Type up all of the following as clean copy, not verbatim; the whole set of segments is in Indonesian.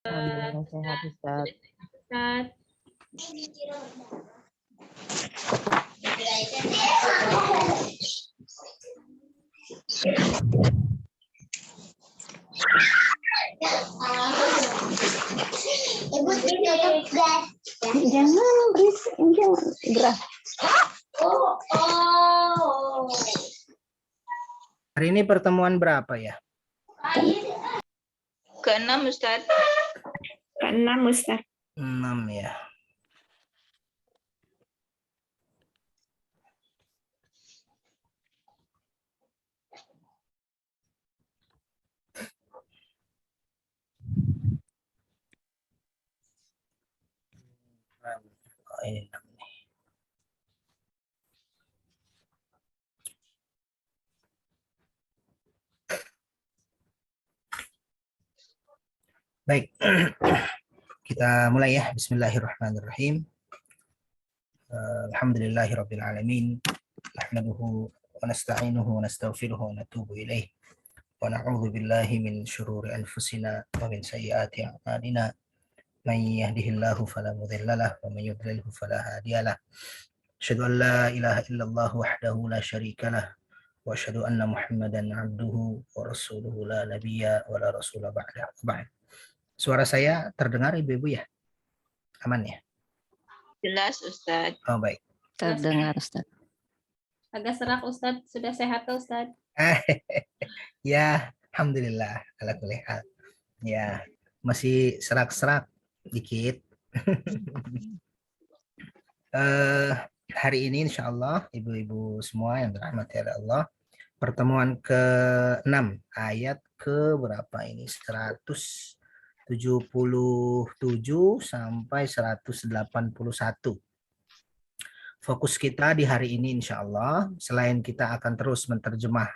Alhamdulillah sehat Ustaz. Ustaz. Jangan berisik, jangan gerah. Hari ini pertemuan berapa ya? Ke-6 Ustaz. Ke-6 Ustaz. 6 ya. Oh, ini 6 nih. Baik, kita mulai ya. Bismillahirrahmanirrahim. Alhamdulillahirabbil alamin. Nahmaduhu wa nasta'inuhu wa nastaghfiruhu wa natubu ilaih. Wa na'udzu billahi min syururi anfusina wa min sayyiati a'malina. Man yahdihillahu fala mudhillalah wa man yudlilhu fala hadiyalah. Asyhadu an la ilaha illallah wahdahu la syarikalah wa asyhadu anna Muhammadan 'abduhu wa rasuluhu la nabiyya wa la rasula ba'da. Suara saya terdengar Ibu-ibu ya? Aman ya? Jelas Ustaz. Oh baik. Terdengar Ustaz. Agak serak Ustaz. Sudah sehat Ustaz? Ya, alhamdulillah. Ala kulli hal. Ya, masih serak-serak dikit. Hari ini insya Allah ibu-ibu semua yang dirahmati oleh Allah, pertemuan ke-6 ayat ke berapa ini? 177 sampai 181. Fokus kita di hari ini insya Allah, selain kita akan terus menerjemah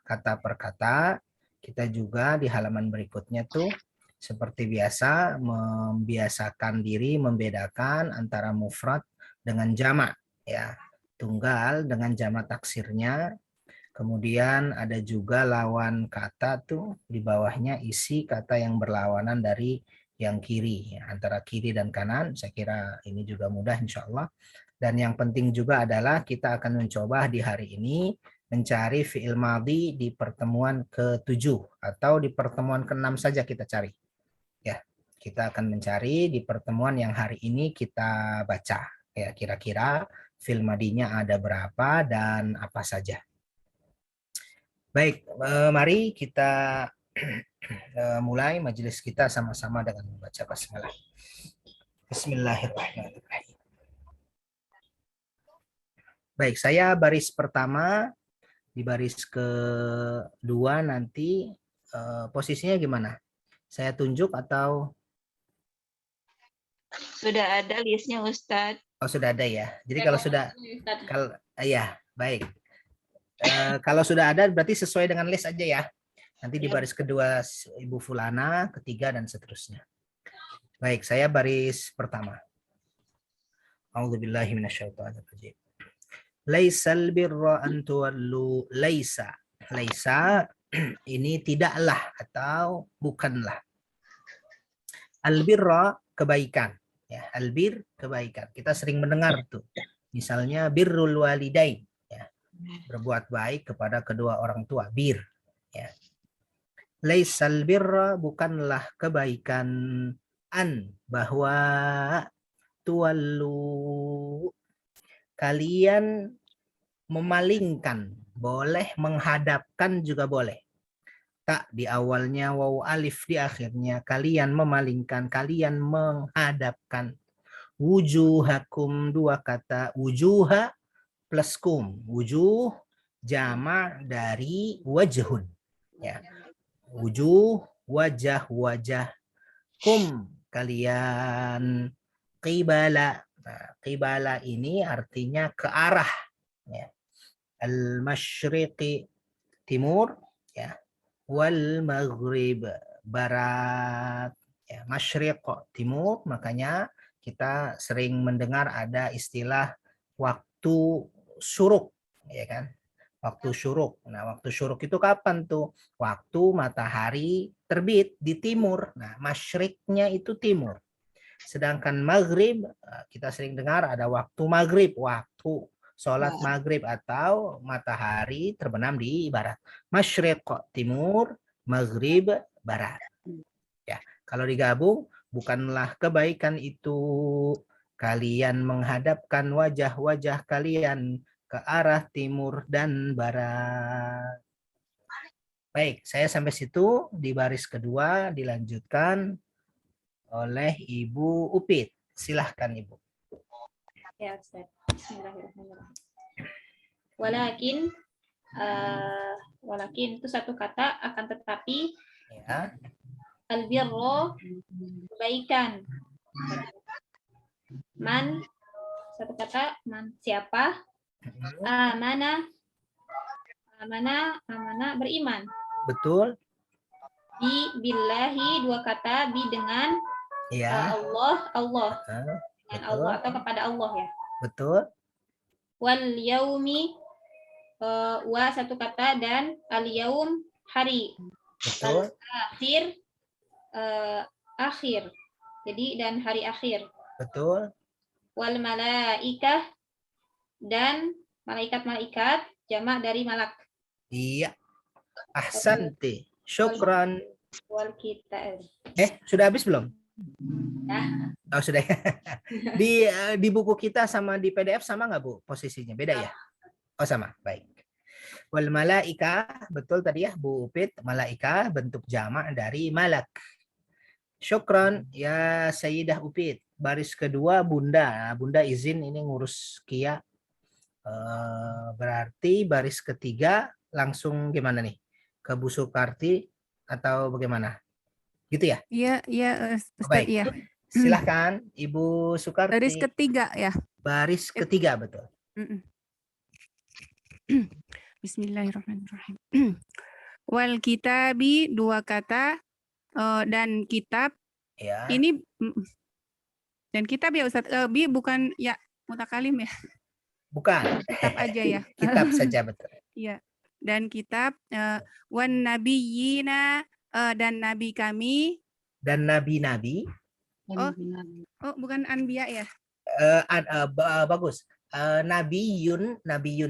kata per kata, kita juga di halaman berikutnya tuh seperti biasa membiasakan diri membedakan antara mufrad dengan jamak ya, tunggal dengan jamak taksirnya. Kemudian ada juga lawan kata tuh di bawahnya isi kata yang berlawanan dari yang kiri ya, antara kiri dan kanan. Saya kira ini juga mudah insya Allah. Dan yang penting juga adalah kita akan mencoba di hari ini mencari fi'il madhi di pertemuan ke-7 atau di pertemuan ke-6 saja kita cari. Ya, kita akan mencari di pertemuan yang hari ini kita baca. Ya, kira-kira fi'il madhinya ada berapa dan apa saja. Baik, mari kita mulai majelis kita sama-sama dengan membaca basmalah. Bismillahirrahmanirrahim. Baik, saya baris pertama, di baris kedua nanti posisinya gimana? Saya tunjuk atau? Sudah ada listnya Ustaz. Oh, sudah ada ya. Jadi kalau sudah, ya baik. Kalau sudah ada berarti sesuai dengan list aja ya. Nanti di baris kedua Ibu Fulana, ketiga dan seterusnya. Baik, saya baris pertama. A'udzubillahi minasyaitonirrajim. Laisal birra an tuwallu laisa. Laisa ini tidaklah atau bukanlah. Albirra kebaikan ya, albir kebaikan. Kita sering mendengar tuh. Misalnya birrul walidain ya. Berbuat baik kepada kedua orang tua, bir ya. Laisal birra bukanlah kebaikan an bahwa tuwallu kalian memalingkan, boleh menghadapkan juga boleh. Tak di awalnya waw alif di akhirnya, kalian memalingkan, kalian menghadapkan. Wujuhakum dua kata, wujuha plus kum, wujuh jama' dari wajhun ya. Wujuh wajah wajah, kum kalian, qibala. Nah, qibala ini artinya ke arah ya. Al-masyriqi timur ya, wal maghrib barat ya. Masyriq timur, makanya kita sering mendengar ada istilah waktu syuruk ya kan. waktu syuruk. Nah, waktu syuruk itu kapan tuh? Waktu matahari terbit di timur. Nah, masyriknya itu timur. Sedangkan maghrib, kita sering dengar ada waktu maghrib, waktu sholat maghrib atau matahari terbenam di barat. Masyriq timur, maghrib barat. Ya, kalau digabung, bukanlah kebaikan itu kalian menghadapkan wajah-wajah kalian ke arah timur dan barat. Baik, saya sampai situ di baris kedua dilanjutkan oleh Ibu Upit. Silahkan Ibu. Ya, Ustaz. Bismillahirrahmanirrahim. Walakin walakin itu satu kata, akan tetapi Ya. albirro kebaikan. Man satu kata, man siapa? Amana beriman. Betul. Billahi dua kata, bi dengan Ya. Allah dengan Betul. Allah atau kepada Allah ya. Betul. Wal yaumi wa satu kata dan al yaum hari. Betul. Akhir akhir. Jadi dan hari akhir. Betul. Wal malaikah dan malaikat-malaikat jamak dari malak. Iya. Ahsanti. Syukran. Wal kitab. Sudah habis belum? Ya. Oh, sudah. Di buku kita sama di PDF sama nggak Bu posisinya? Beda ya? Oh, sama. Baik. Wal malaika, betul tadi ya Bu Upit, malaika bentuk jamak dari malak. Syukran ya Sayyidah Upit. Baris kedua Bunda. Bunda izin ini ngurus Kia. Berarti baris ketiga langsung gimana nih? Ke Bu Sukarti atau bagaimana? Gitu ya? Iya, Ustaz, Baik. iya. Silahkan Ibu Sukarti. Baris ketiga ya. Baris ketiga, betul. Bismillahirrahmanirrahim. Wal kitabi dua kata dan kitab. Ya. Ini dan kitab ya Ustaz. Bi bukan ya mutakalim ya. Bukan. Kitab aja ya. Kitab saja, betul. Iya. Dan kitab wan nabiyina dan nabi kami. Dan nabi-nabi. Oh, bukan anbiya ya. Bagus. Nabiyun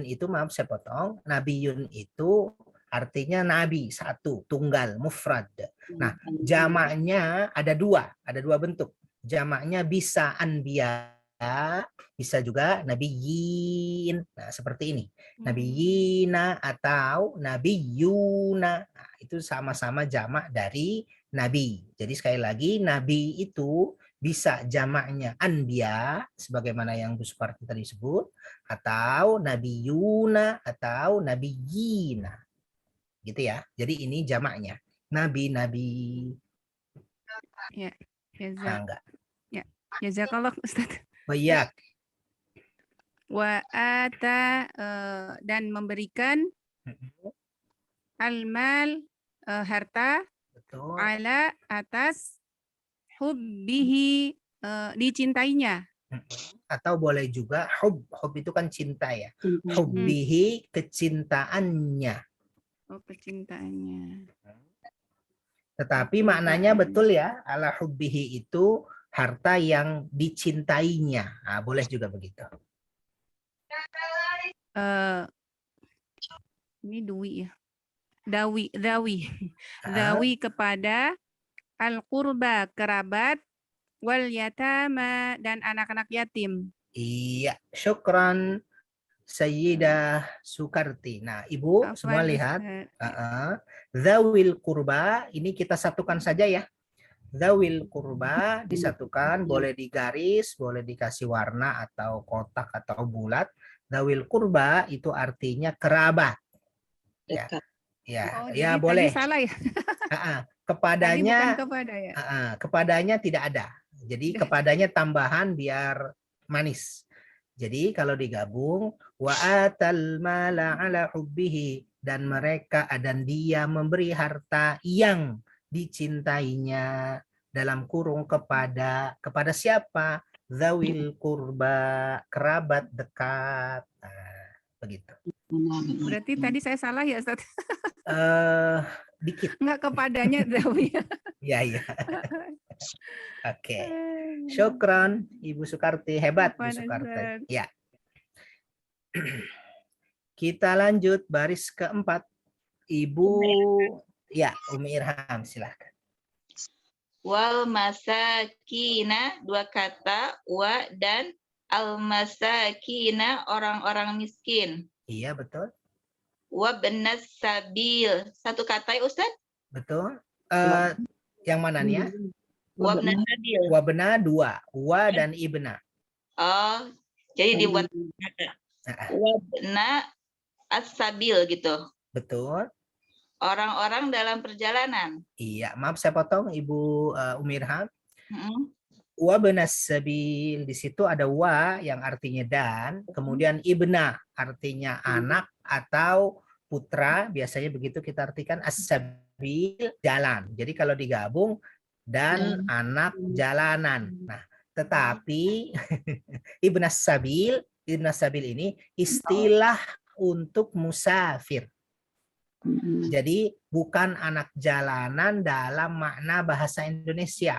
itu, maaf saya potong. Nabiyun itu artinya nabi, satu, tunggal, mufrad. Nah, jamaknya ada dua bentuk. Jamaknya bisa anbiya, bisa juga nabiyyin. Nah, seperti ini. Nabiyyina atau nabiyuna. Nah, itu sama-sama jamak dari nabi. Jadi sekali lagi, nabi itu bisa jamaknya anbiya, sebagaimana yang Bu Suparti tadi sebut, atau nabiyuna, atau nabiyyina. Gitu ya. Jadi ini jamaknya. Nabi-nabi. Ya. Enggak. Ya. Jazakallah Ustaz. Bayak. Wa ata dan memberikan al-mal harta. Betul. Ala atas hubbihi dicintainya. Atau boleh juga hub itu kan cinta ya. Hubbihi kecintaannya. Oh, kecintaannya. Tetapi maknanya betul ya, ala hubbihi itu harta yang dicintainya. Nah, boleh juga begitu. Ini Dwi ya. Dawi kepada al-qurba kerabat, wal yatama dan anak-anak yatim. Iya, syukran Sayyidah Sukarti. Nah, Ibu semua lihat, dzawil qurba ini kita satukan saja ya. Dzawil qurba disatukan, boleh digaris, boleh dikasih warna atau kotak atau bulat. Dzawil qurba itu artinya kerabat. Ya. Ya, ya boleh. Salah ya. Kepadanya kepada ya. Kepadanya tidak ada. Jadi kepadanya tambahan biar manis. Jadi kalau digabung wa atal mala ala hubbihi, dan mereka dan dia memberi harta yang dicintainya dalam kurung kepada siapa? Zawil kurba, kerabat dekat. Nah, begitu. Berarti tadi saya salah ya Ustaz? Dikit. Enggak kepadanya Dawi. Ya, ya. Oke. Syukron, Ibu Sukarti. Hebat, Bu Apaan, Sukarti. Ustaz? Ya. Kita lanjut baris keempat. Ibu, ya, Umi Irham, silahkan. Wal masakina, dua kata, wa dan al masakina, orang-orang miskin. Iya, betul. Wa benas sabil, satu kata ya Ustaz? Betul. Yang mana nih ya? Wa benas sabil. Wabena dua. Wa dan ibna. Oh, jadi dibuat kata. Wa bena as-sabil gitu. Betul. Orang-orang dalam perjalanan. Iya, maaf saya potong Ibu Umi Irham. Mm-mm. Wa benas sabil, di situ ada wa yang artinya dan, kemudian ibna artinya anak atau putra, biasanya begitu kita artikan, as-sabil jalan. Jadi kalau digabung dan anak jalanan. Nah, tetapi ibnas sabil ini istilah untuk musafir. Jadi bukan anak jalanan dalam makna bahasa Indonesia.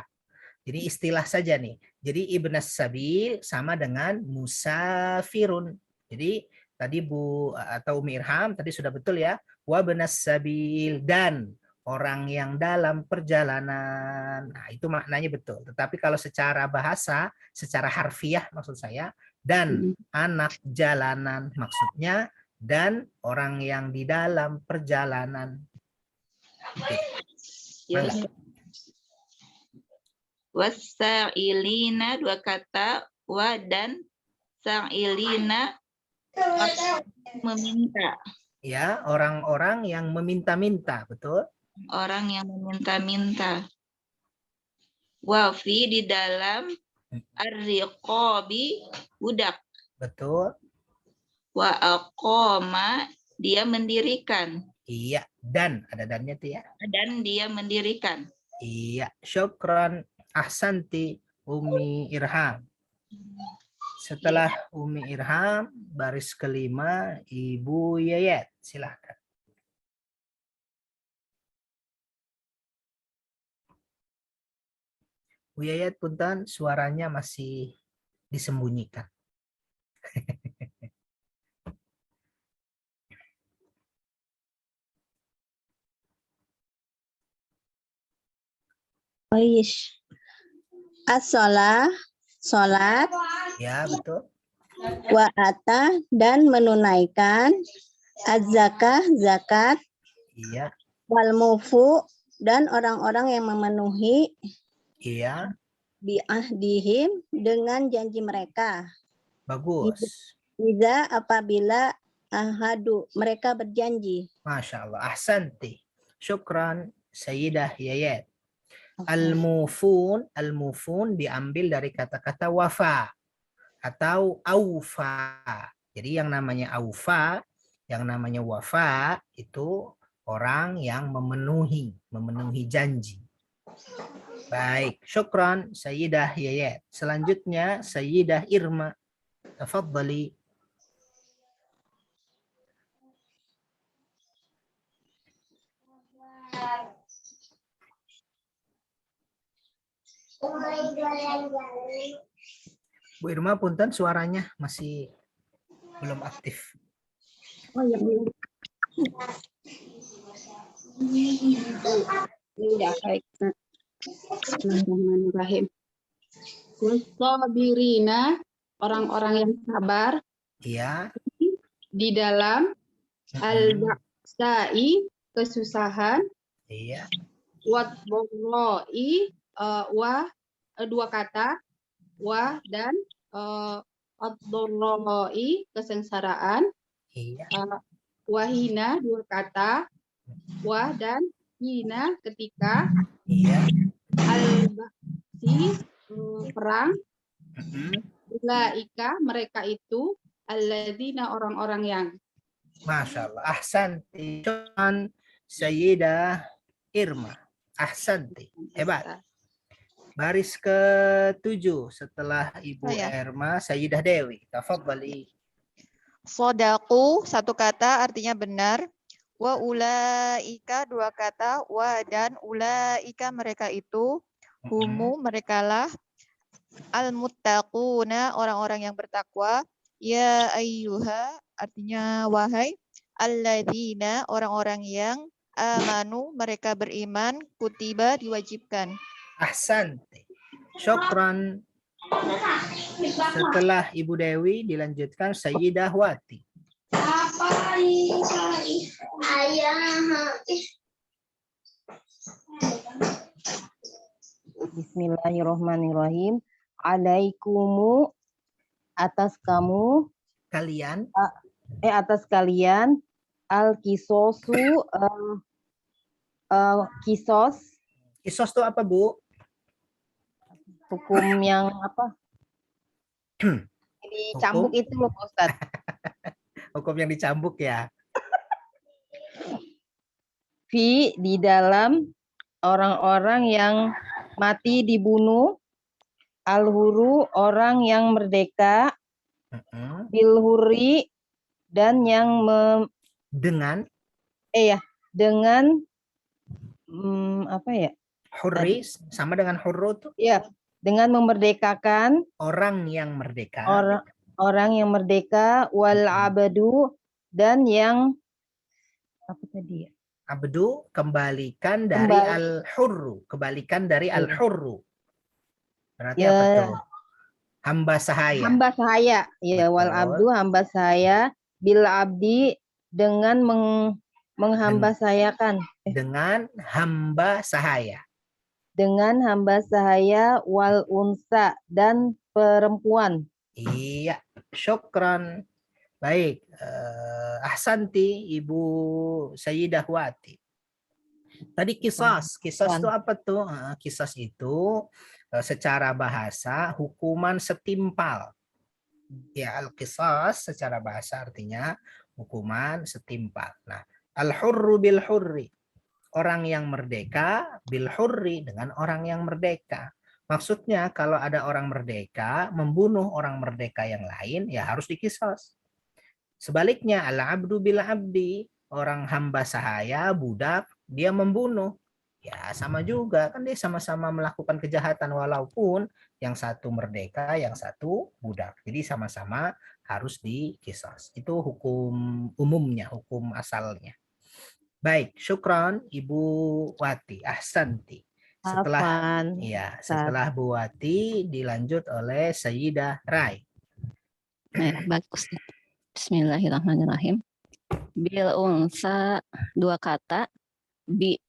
Jadi istilah saja nih. Jadi ibnas sabil sama dengan musafirun. Jadi tadi Bu atau Umi Irham tadi sudah betul ya. Wa benas sabil, dan orang yang dalam perjalanan. Nah, itu maknanya betul. Tetapi kalau secara bahasa, secara harfiah maksud saya, dan anak jalanan maksudnya, dan orang yang di dalam perjalanan. Oke. Ya, Mangga. Wasa'ilina, dua kata, wa dan sa'ilina, meminta. Ya, orang-orang yang meminta-minta, betul? Orang yang meminta-minta. Wa fi, di dalam, ar-riqabi, budak. Betul. Wa aqama, dia mendirikan. Iya, dan ada dannya tuh ya. Dan dia mendirikan. Iya, syukran, ahsanti, Umi Irham. Setelah Umi Irham, baris kelima, Ibu Yayat. Silahkan. Bu Yayat, punten, suaranya masih disembunyikan. Oish. As-sholah, sholat, Ya, betul. wa ata, dan menunaikan, az-zakah, zakat, Iya, wal mufu, dan orang-orang yang memenuhi iya, bi'ahdihim, dengan janji mereka. bagus. Iza, apabila ahadu, mereka berjanji. Masya Allah, ahsanti. Syukran, Sayyidah Yayat. Al-mufun diambil dari kata-kata wafa atau aufa. Jadi yang namanya aufa, yang namanya wafa itu orang yang memenuhi janji. Baik, syukran Sayyidah Yayat. Selanjutnya Sayyidah Irma. Tafadhali. Bu Irma, punten, suaranya masih belum aktif. Oh ya, belum. Tidak baik. Bismillahirrahmanirrahim. Wasabirina, orang-orang yang sabar Iya. di dalam al-ba'sa'i, kesusahan, Iya. wat-dharra'i, dua kata, wa dan ad-dharra'i, kesengsaraan, Iya. wahina, dua kata, wa dan hina, ketika, Iya. al-ba'si, perang, Mm-mm. ulaika, mereka itu, alladzina, orang-orang yang. Masya Allah. Ahsanti. Syukran Sayyidah Irma. Ahsanti. Hebat. Baris ke-7 setelah Ibu Saya. Irma, Sayyidah Dewi. Tafadhali. Sodaku satu kata artinya benar. Wa ulaika dua kata. Wa dan ulaika mereka itu. Humu merekalah. Al-muttaquna orang-orang yang bertakwa. Ya ayyuha artinya wahai. Alladzina orang-orang yang amanu mereka beriman. Kutiba diwajibkan. Ahsante. Syukran. Setelah Ibu Dewi dilanjutkan Sayyidah Wati. Bismillahirrahmanirrahim. Alaikumu atas kamu Kalian atas kalian al-kisosu kisos kisos itu apa, Bu? hukum yang apa? Dicambuk itu loh Pak Ustadz. Hukum yang dicambuk ya. Di dalam orang-orang yang mati dibunuh, al-huru orang yang merdeka, bil-huri dan yang Dengan dengan apa ya? hurri sama dengan hurru tuh Ya, dengan memerdekakan orang yang merdeka. orang yang merdeka, wal abadu dan yang apa tadi ya? Abdu kembalikan dari al-hurru, kebalikan dari al-hurru. Berarti apa tuh? Hamba sahaya. Hamba sahaya. Ya, wal abdu hamba sahaya, bil abdi dengan menghamba sayakan. Dengan hamba sahaya. Dengan hamba sahaya, wal unsa dan perempuan. Iya, syukran. Baik, ahsanti Ibu Sayyidah Wati. Tadi kisas itu apa tuh? Kisas itu secara bahasa hukuman setimpal. Ya, al-qisas secara bahasa artinya hukuman setimpal. Nah, al-hurru bil hurri. Orang yang merdeka bil hurri dengan orang yang merdeka. Maksudnya kalau ada orang merdeka membunuh orang merdeka yang lain ya harus dikisas. Sebaliknya al-abdu bil abdi, orang hamba sahaya, budak, dia membunuh. Ya sama juga, kan dia sama-sama melakukan kejahatan walaupun yang satu merdeka, yang satu budak. Jadi sama-sama harus dikisas. Itu hukum umumnya, hukum asalnya. Baik, syukran Ibu Wati, ahsanti. Setelah Bu Wati dilanjut oleh Sayyidah Rai. Bagus. Bismillahirrahmanirrahim. Bil unsa dua kata, bi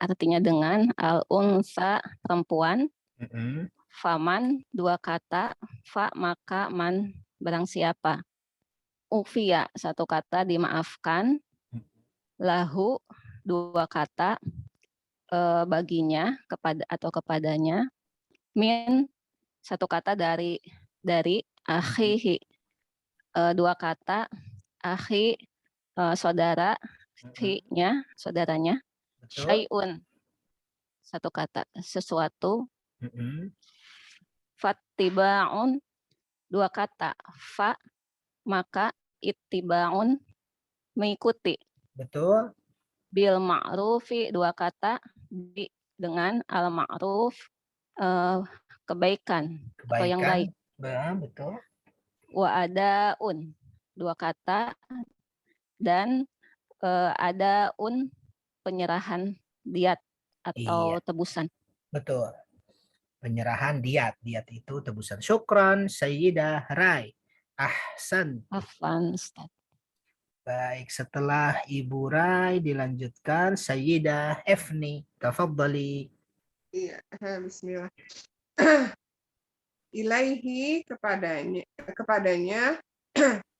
artinya dengan, al unsa perempuan, faman dua kata, fa maka man barang siapa, ufiya satu kata dimaafkan, lahu dua kata baginya kepada atau kepadanya, min satu kata dari akhihi dua kata, akhi saudara, hi-nya saudaranya, syai'un satu kata sesuatu, fattiba'un dua kata, fa maka ittiba'un mengikuti, betul, bil ma'rufi dua kata, bi dengan al ma'ruf kebaikan atau yang baik, betul, wa adaun dua kata dan adaun penyerahan diat atau tebusan. Betul. Penyerahan diat. Diat itu tebusan. Syukran Sayyidah Rai. Ahsan. Afwan Ustaz. Baik, setelah Ibu Rai dilanjutkan Sayyidah Efni. Tafadhali. Iya, bismillah. Ilaihi kepadanya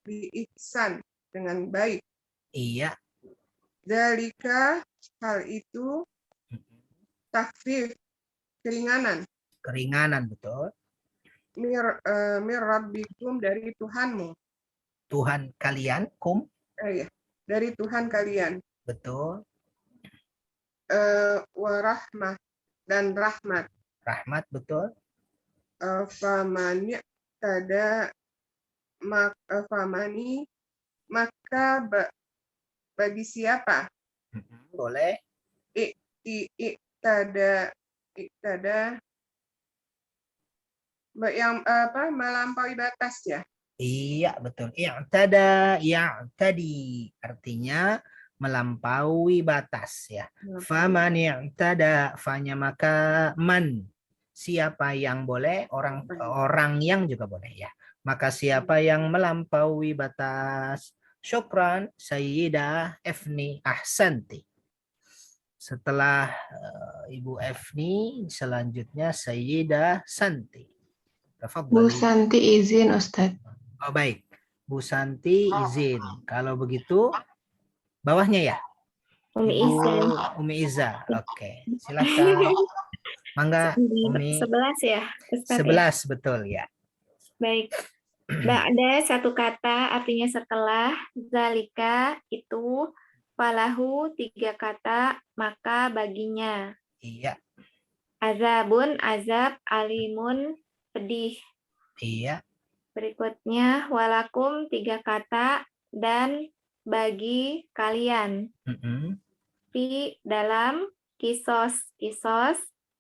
bi-ihsan dengan baik. Iya. Dzalika hal itu takhfif keringanan. Keringanan, betul. Mir rabbikum dari Tuhanmu. Tuhan kalian, kum. Ya, dari Tuhan kalian. Betul. Warahmah dan rahmat. Rahmat, betul. Famani tada famani maka bagi siapa Boleh. iktada yang melampaui batas ya. Iya, betul. I'tadi. Artinya melampaui batas ya. Faman i'tada, fanya maka man. Siapa yang boleh, orang yang juga boleh ya. Maka siapa yang melampaui batas. Syukran, Sayyidah Efni Ahsanti. Setelah Ibu Efni, selanjutnya Sayyidah Santi. Bu Tafadhali. Santi izin Ustadz. Oh, baik. Bu Santi izin. Kalau begitu, bawahnya ya? Umi Ibu Iza. Umi Iza. Oke. Silakan. Mangga, Umi. 11 ya, Ustadz ya? 11, betul ya. Baik. Ada satu kata artinya setelah, zalika itu, falahu 3 kata, maka baginya. Iya. Azabun, azab, alimun, pedih. Iya. Berikutnya, walakum 3 kata, dan bagi kalian. Fi dalam kisos,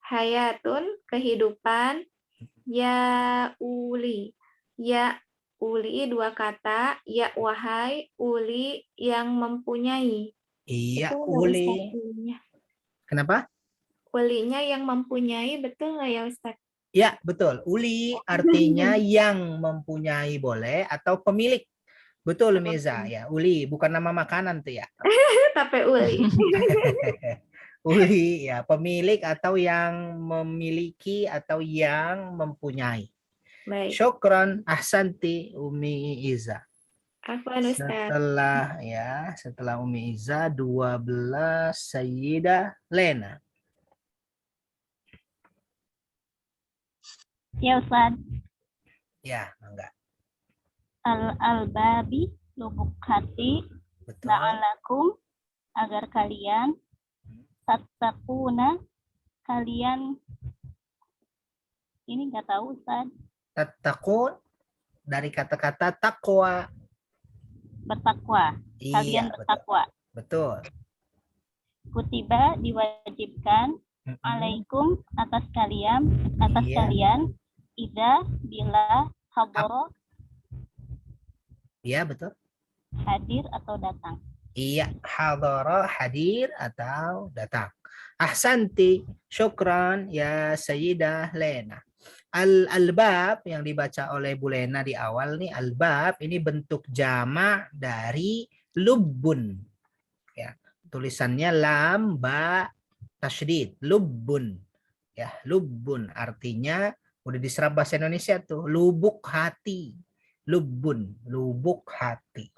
hayatun, kehidupan, ya uli 2 kata, ya wahai, uli yang mempunyai. Iya, Betul nggak, uli. Ustadz, ulinya? Kenapa? Ulinya yang mempunyai, betul nggak ya Ustadz? Ya, betul. Uli artinya yang mempunyai boleh atau pemilik. Betul, Miza. Ya, uli bukan nama makanan tuh ya. Tapi uli. Uli ya, pemilik atau yang memiliki atau yang mempunyai. Baik. Syukran, ahsanti Umi Iza. Afwan Ustadz. Setelah Umi Iza 12 Sayyidah Lena. Ya Ustaz. Ya, enggak. Al-albabi, lubuk hati, la'alakum, agar kalian, tattaquna, kalian, ini nggak tahu Ustaz. Tattaqun, dari kata-kata takwa. Bertakwa, kalian bertakwa. Betul. Kutiba, diwajibkan, alaikum, atas kalian, Ida, bila, haboro. Iya, betul. Hadir atau datang. Iya, hadara, hadir atau datang. Ahsanti, syukran ya Sayyidah Lena. Al-albab yang dibaca oleh Bu Lena di awal nih, albab ini bentuk jamak dari lubbun. Ya, tulisannya lam ba tasydid, lubbun. Ya, lubbun artinya udah diserap bahasa Indonesia tuh, lubuk hati. Lubbun, lubuk hati.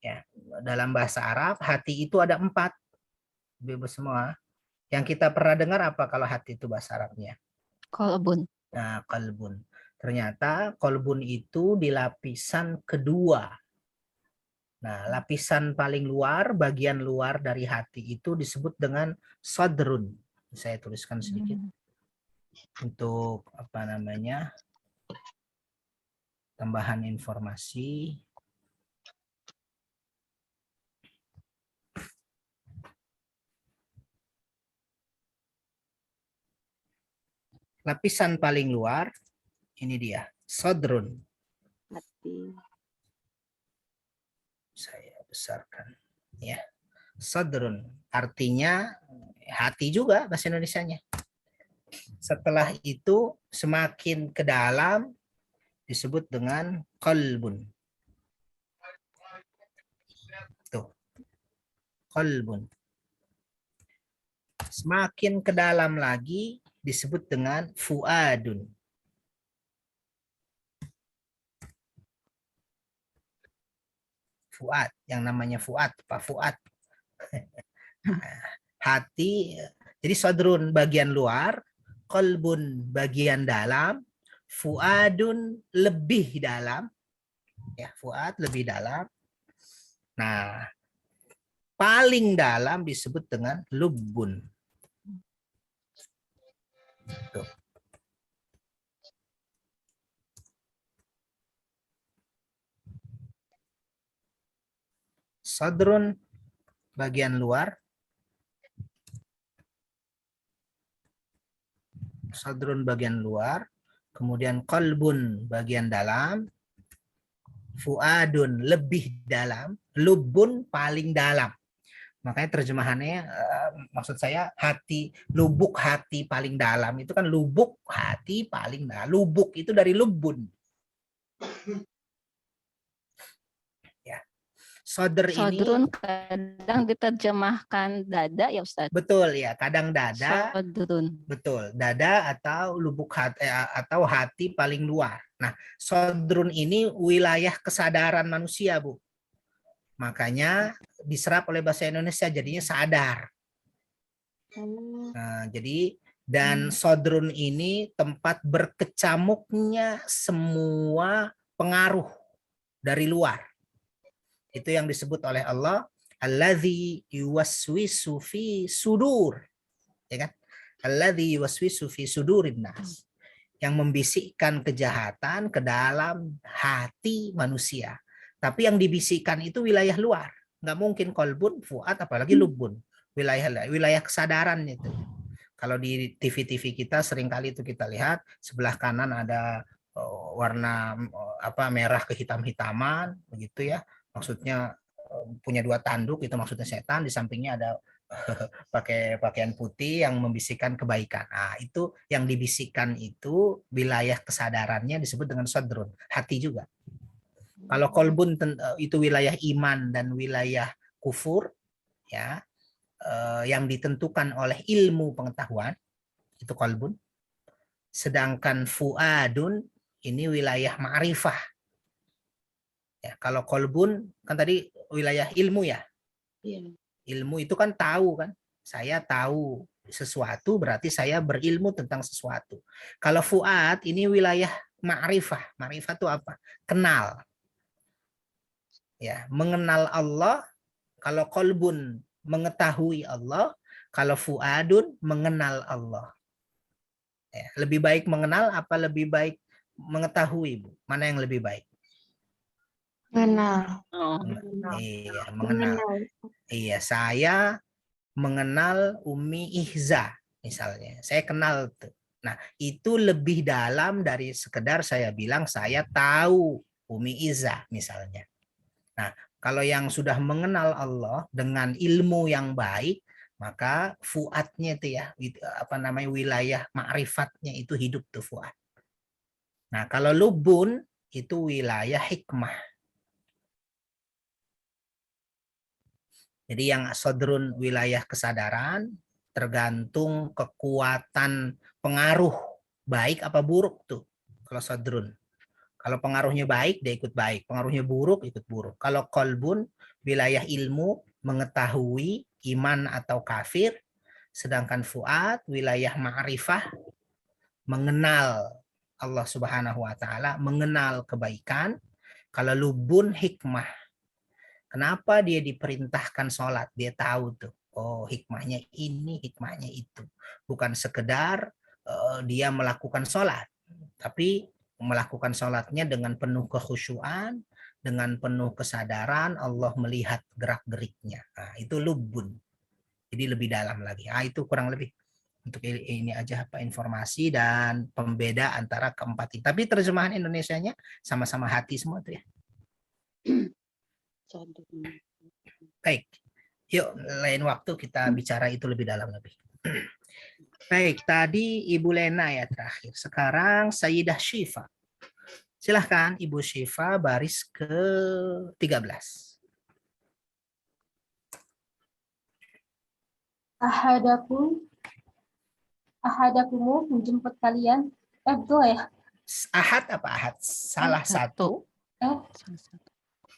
Ya, dalam bahasa Arab hati itu ada 4. Ibu semua. Yang kita pernah dengar apa kalau hati itu bahasa Arabnya? Kolbun. Nah, kolbun. Ternyata kolbun itu di lapisan kedua. Nah, lapisan paling luar, bagian luar dari hati itu disebut dengan sadrun. Saya tuliskan sedikit. Untuk apa namanya? Tambahan informasi. Lapisan paling luar, ini dia, sadrun. Saya besarkan. Ya, sadrun. Artinya hati juga bahasa Indonesianya. Setelah itu semakin ke dalam disebut dengan qalbun. Tuh. Qalbun. Semakin ke dalam lagi disebut dengan fuadun. Fuad, yang namanya fuad, Pak Fuad. Hati, jadi sadrun bagian luar, qalbun bagian dalam, fuadun lebih dalam, ya fuad lebih dalam. Nah, paling dalam disebut dengan lubbun. Tuh. Sadrun bagian luar. Sadrun bagian luar, kemudian qalbun bagian dalam, fuadun lebih dalam, lubun paling dalam. Makanya terjemahannya maksud saya hati, lubuk hati paling dalam itu kan lubuk hati paling dalam. Lubuk itu dari lubun. Ya. Sodrun kadang diterjemahkan dada ya Ustaz. Betul ya, kadang dada. Sodrun. Betul, dada atau lubuk hati atau hati paling luar. Nah, sodrun ini wilayah kesadaran manusia, Bu. Makanya diserap oleh bahasa Indonesia jadinya sadar. Nah, jadi dan sodrun ini tempat berkecamuknya semua pengaruh dari luar. Itu yang disebut oleh Allah, alladzi yuwaswisu fi sudur. Ya kan? Alladzi yuwaswisu fi sudurin nas. Yang membisikkan kejahatan ke dalam hati manusia. Tapi yang dibisikkan itu wilayah luar. Nggak mungkin kolbun, fuad, apalagi lubun. Wilayah kesadaran itu. Kalau di TV-TV kita seringkali itu kita lihat sebelah kanan ada warna merah kehitam-hitaman begitu ya. Maksudnya punya dua tanduk, itu maksudnya setan. Di sampingnya ada pakai pakaian putih yang membisikkan kebaikan. Nah, itu yang dibisikkan itu wilayah kesadarannya disebut dengan sodrun, hati juga. Kalau kolbun itu wilayah iman dan wilayah kufur, ya, yang ditentukan oleh ilmu pengetahuan, itu kolbun. Sedangkan fuadun ini wilayah ma'rifah. Ya, kalau kolbun kan tadi wilayah ilmu ya. Iya. Ilmu itu kan tahu kan. Saya tahu sesuatu berarti saya berilmu tentang sesuatu. Kalau fuad ini wilayah ma'rifah. Ma'rifah itu apa? Kenal. Ya, mengenal Allah. Kalau kolbun mengetahui Allah, kalau fuadun mengenal Allah. Ya, lebih baik mengenal apa lebih baik mengetahui, Bu? Mana yang lebih baik? Mengenal. Iya, mengenal. Iya, saya mengenal Umi Ihza misalnya. Saya kenal tuh. Nah, itu lebih dalam dari sekedar saya bilang saya tahu Umi Ihza misalnya. Nah, kalau yang sudah mengenal Allah dengan ilmu yang baik, maka fuadnya itu ya, wilayah ma'rifatnya itu hidup tuh fuad. Nah, kalau lubun itu wilayah hikmah. Jadi yang sodrun wilayah kesadaran tergantung kekuatan pengaruh baik apa buruk tuh. Kalau sodrun. Kalau pengaruhnya baik, dia ikut baik. Pengaruhnya buruk, ikut buruk. Kalau kolbun, wilayah ilmu, mengetahui iman atau kafir. Sedangkan fuad, wilayah ma'rifah, mengenal Allah Subhanahu wa Ta'ala, mengenal kebaikan. Kalau lubun, hikmah. Kenapa dia diperintahkan sholat? Dia tahu tuh. Oh, hikmahnya ini, hikmahnya itu. Bukan sekedar dia melakukan sholat. Tapi melakukan sholatnya dengan penuh kekhusyuan, dengan penuh kesadaran, Allah melihat gerak-geriknya. Nah, itu lubun. Jadi lebih dalam lagi. Nah, itu kurang lebih. Untuk ini aja informasi dan pembeda antara keempat ini. Tapi terjemahan Indonesianya sama-sama hati semua tuh ya. Baik. Yuk, lain waktu kita bicara itu lebih dalam lebih. Baik, tadi Ibu Lena ya terakhir. Sekarang Sayyidah Syifa. Silahkan Ibu Syifa baris ke-13. Ahadakumu menjemput kalian. Betul ya? Ahad apa ahad? Salah satu.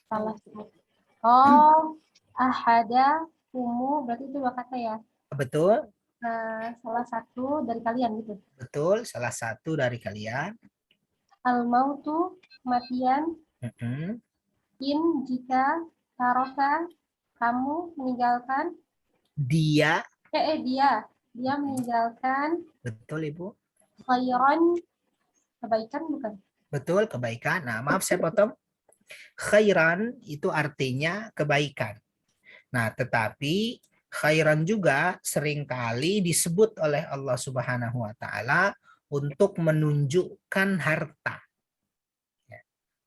Salah satu. Oh, ahadakumu berarti itu dua kata ya? Betul. Salah satu dari kalian gitu. Betul, salah satu dari kalian. Al-mautu kematian. In jika taroka kamu meninggalkan. Dia meninggalkan. Betul Ibu. Khairan kebaikan bukan? Betul, kebaikan. Nah, maaf saya potong. Khairan itu artinya kebaikan. Nah, tetapi khairan juga seringkali disebut oleh Allah Subhanahu wa taala untuk menunjukkan harta.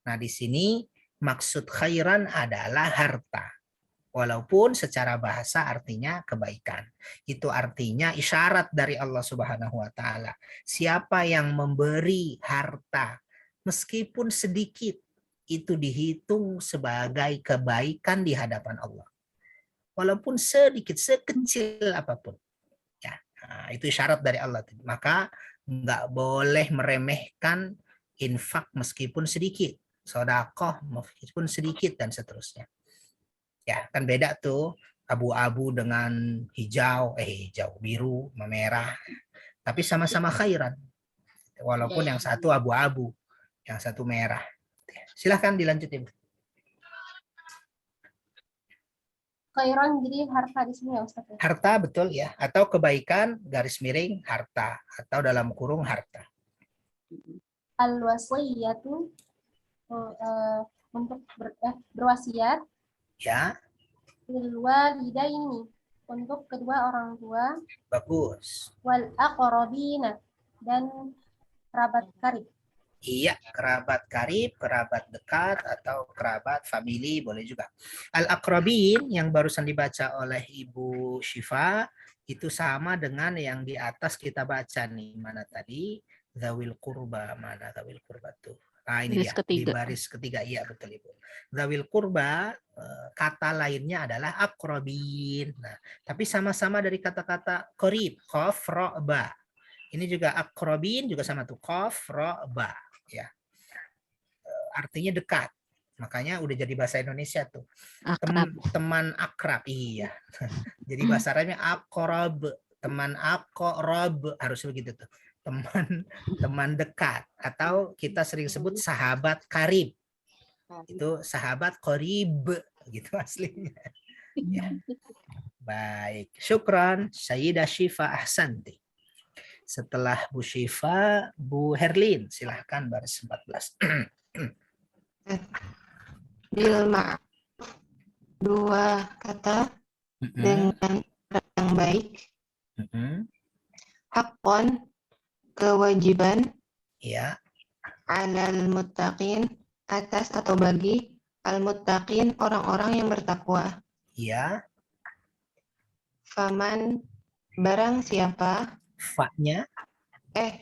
Nah, di sini maksud khairan adalah harta. Walaupun secara bahasa artinya kebaikan. Itu artinya isyarat dari Allah Subhanahu wa taala. Siapa yang memberi harta meskipun sedikit, itu dihitung sebagai kebaikan di hadapan Allah. Walaupun sedikit, sekecil apapun. Ya, nah, itu isyarat dari Allah. Maka nggak boleh meremehkan infak meskipun sedikit, sedekah meskipun sedikit, dan seterusnya. Ya, kan beda tuh abu-abu dengan hijau, biru, merah. Tapi sama-sama khairan. Walaupun yang satu abu-abu, yang satu merah. Silahkan dilanjutin. Khairan jadi harta di sini ya Ustaz. Harta betul ya, atau kebaikan garis miring harta, atau dalam kurung harta. Al-wasiyatu untuk berwasiat Ya, lil walidaini untuk kedua orang tua, bagus. wal aqrabina dan kerabat karib. Iya, kerabat karib, kerabat dekat, atau kerabat family boleh juga. Al-aqrabin yang barusan dibaca oleh Ibu Syifa itu sama dengan yang di atas kita baca nih. Mana tadi? Zawil qurba. Mana zawil qurba tuh? Nah, ini Baris dia, ketiga. di baris ketiga. Iya, betul Ibu. Zawil qurba, kata lainnya adalah aqrabin. Nah, tapi sama-sama dari kata-kata qarib, qaf, ra, ba. Ini juga aqrabin juga sama tuh, qaf, ra, ba. Ya, artinya dekat, makanya udah jadi bahasa Indonesia tuh, teman akrab. Iya. Jadi bahasa Arabnya aqrab, teman aqrab, harus begitu tuh, teman dekat, atau kita sering sebut sahabat karib, itu sahabat qarib gitu aslinya. Ya. Baik, syukran Sayyidah Syifa, ahsanti. Setelah Bu Syifa, Bu Herlin, silahkan baris 14. Bil ma'ruf, dua kata dengan yang baik. Haqqan, kewajiban. Ya. Alal muttaqin, atas atau bagi al-muttaqin, orang-orang yang bertakwa. Ya. Faman, barang siapa. Fa-nya?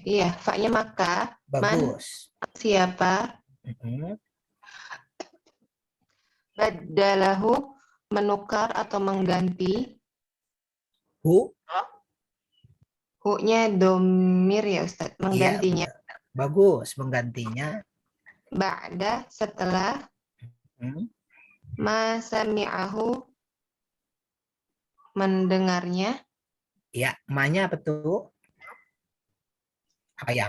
Iya, fa-nya maka. Bagus. Man, siapa. Badalahu, menukar atau mengganti. Hu? Hu-nya domir ya Ustaz, menggantinya. Ya, bagus, menggantinya. Ba'da, setelah. Ma sami'ahu, mendengarnya. Ya, ma-nya apa tuh? Apa yang?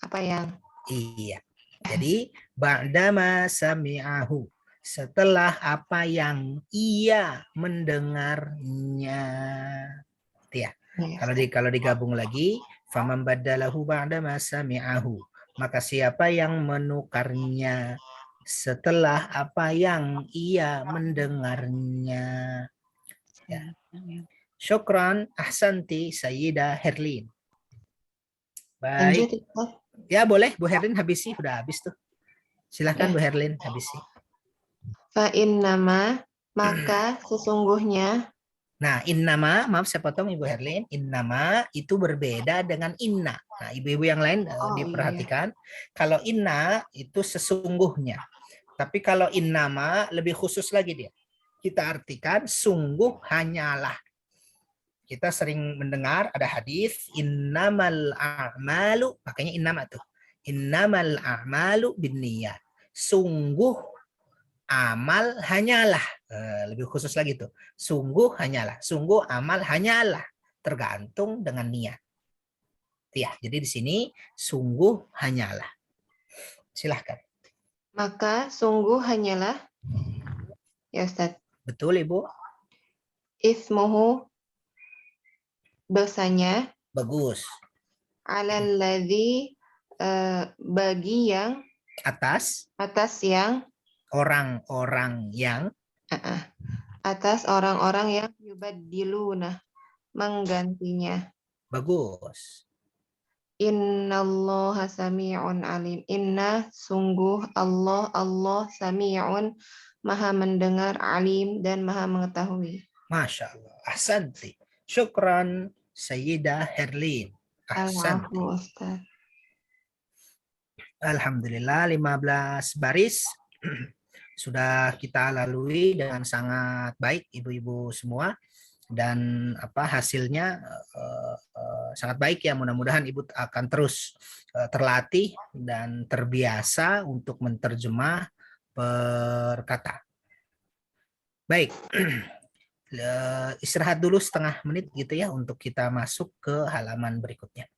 Apa yang? Iya. Jadi, ba'dama sami'ahu. Setelah apa yang ia mendengarnya. Itu ya. Kalau digabung lagi, faman badalahu ba'dama sami'ahu. Maka siapa yang menukarnya setelah apa yang ia mendengarnya. Ya. Syukran, ahsanti Sayyidah Herlin. Baik. Ya boleh Bu Herlin habisi, sudah habis tuh. Silahkan Bu Herlin habisi. Fa innama, maka sesungguhnya. Nah, innama, maaf saya potong Ibu Herlin, innama itu berbeda dengan inna. Nah, ibu-ibu yang lain diperhatikan. Iya. Kalau inna itu sesungguhnya. Tapi kalau innama lebih khusus lagi dia. Kita artikan sungguh hanyalah. Kita sering mendengar ada hadis innamal a'malu, makanya innama tuh. Innamal a'malu binniyat. Sungguh amal hanyalah. Lebih khusus lagi tuh. Sungguh hanyalah. Sungguh amal hanyalah tergantung dengan niat. Ya, jadi di sini sungguh hanyalah. Silahkan. Maka sungguh hanyalah. Ya Ustaz. Betul Ibu. Ismuhu, dosanya. Bagus. Alalladzi, bagi yang. Atas Atas yang. Orang-orang yang. atas orang-orang yang yubaddiluna, menggantinya. Bagus. Innallaha sami'un alim. Inna sungguh Allah sami'un maha mendengar, alim dan maha mengetahui. Masya Allah. Ahsanti. Syukran Sayyidah Herlin. Ahsanti. Al-afu, Ustaz. Alhamdulillah 15 baris sudah kita lalui dengan sangat baik ibu-ibu semua, dan hasilnya sangat baik ya. Mudah-mudahan ibu akan terus terlatih dan terbiasa untuk menerjemah per kata. Baik. Istirahat dulu setengah menit gitu ya untuk kita masuk ke halaman berikutnya.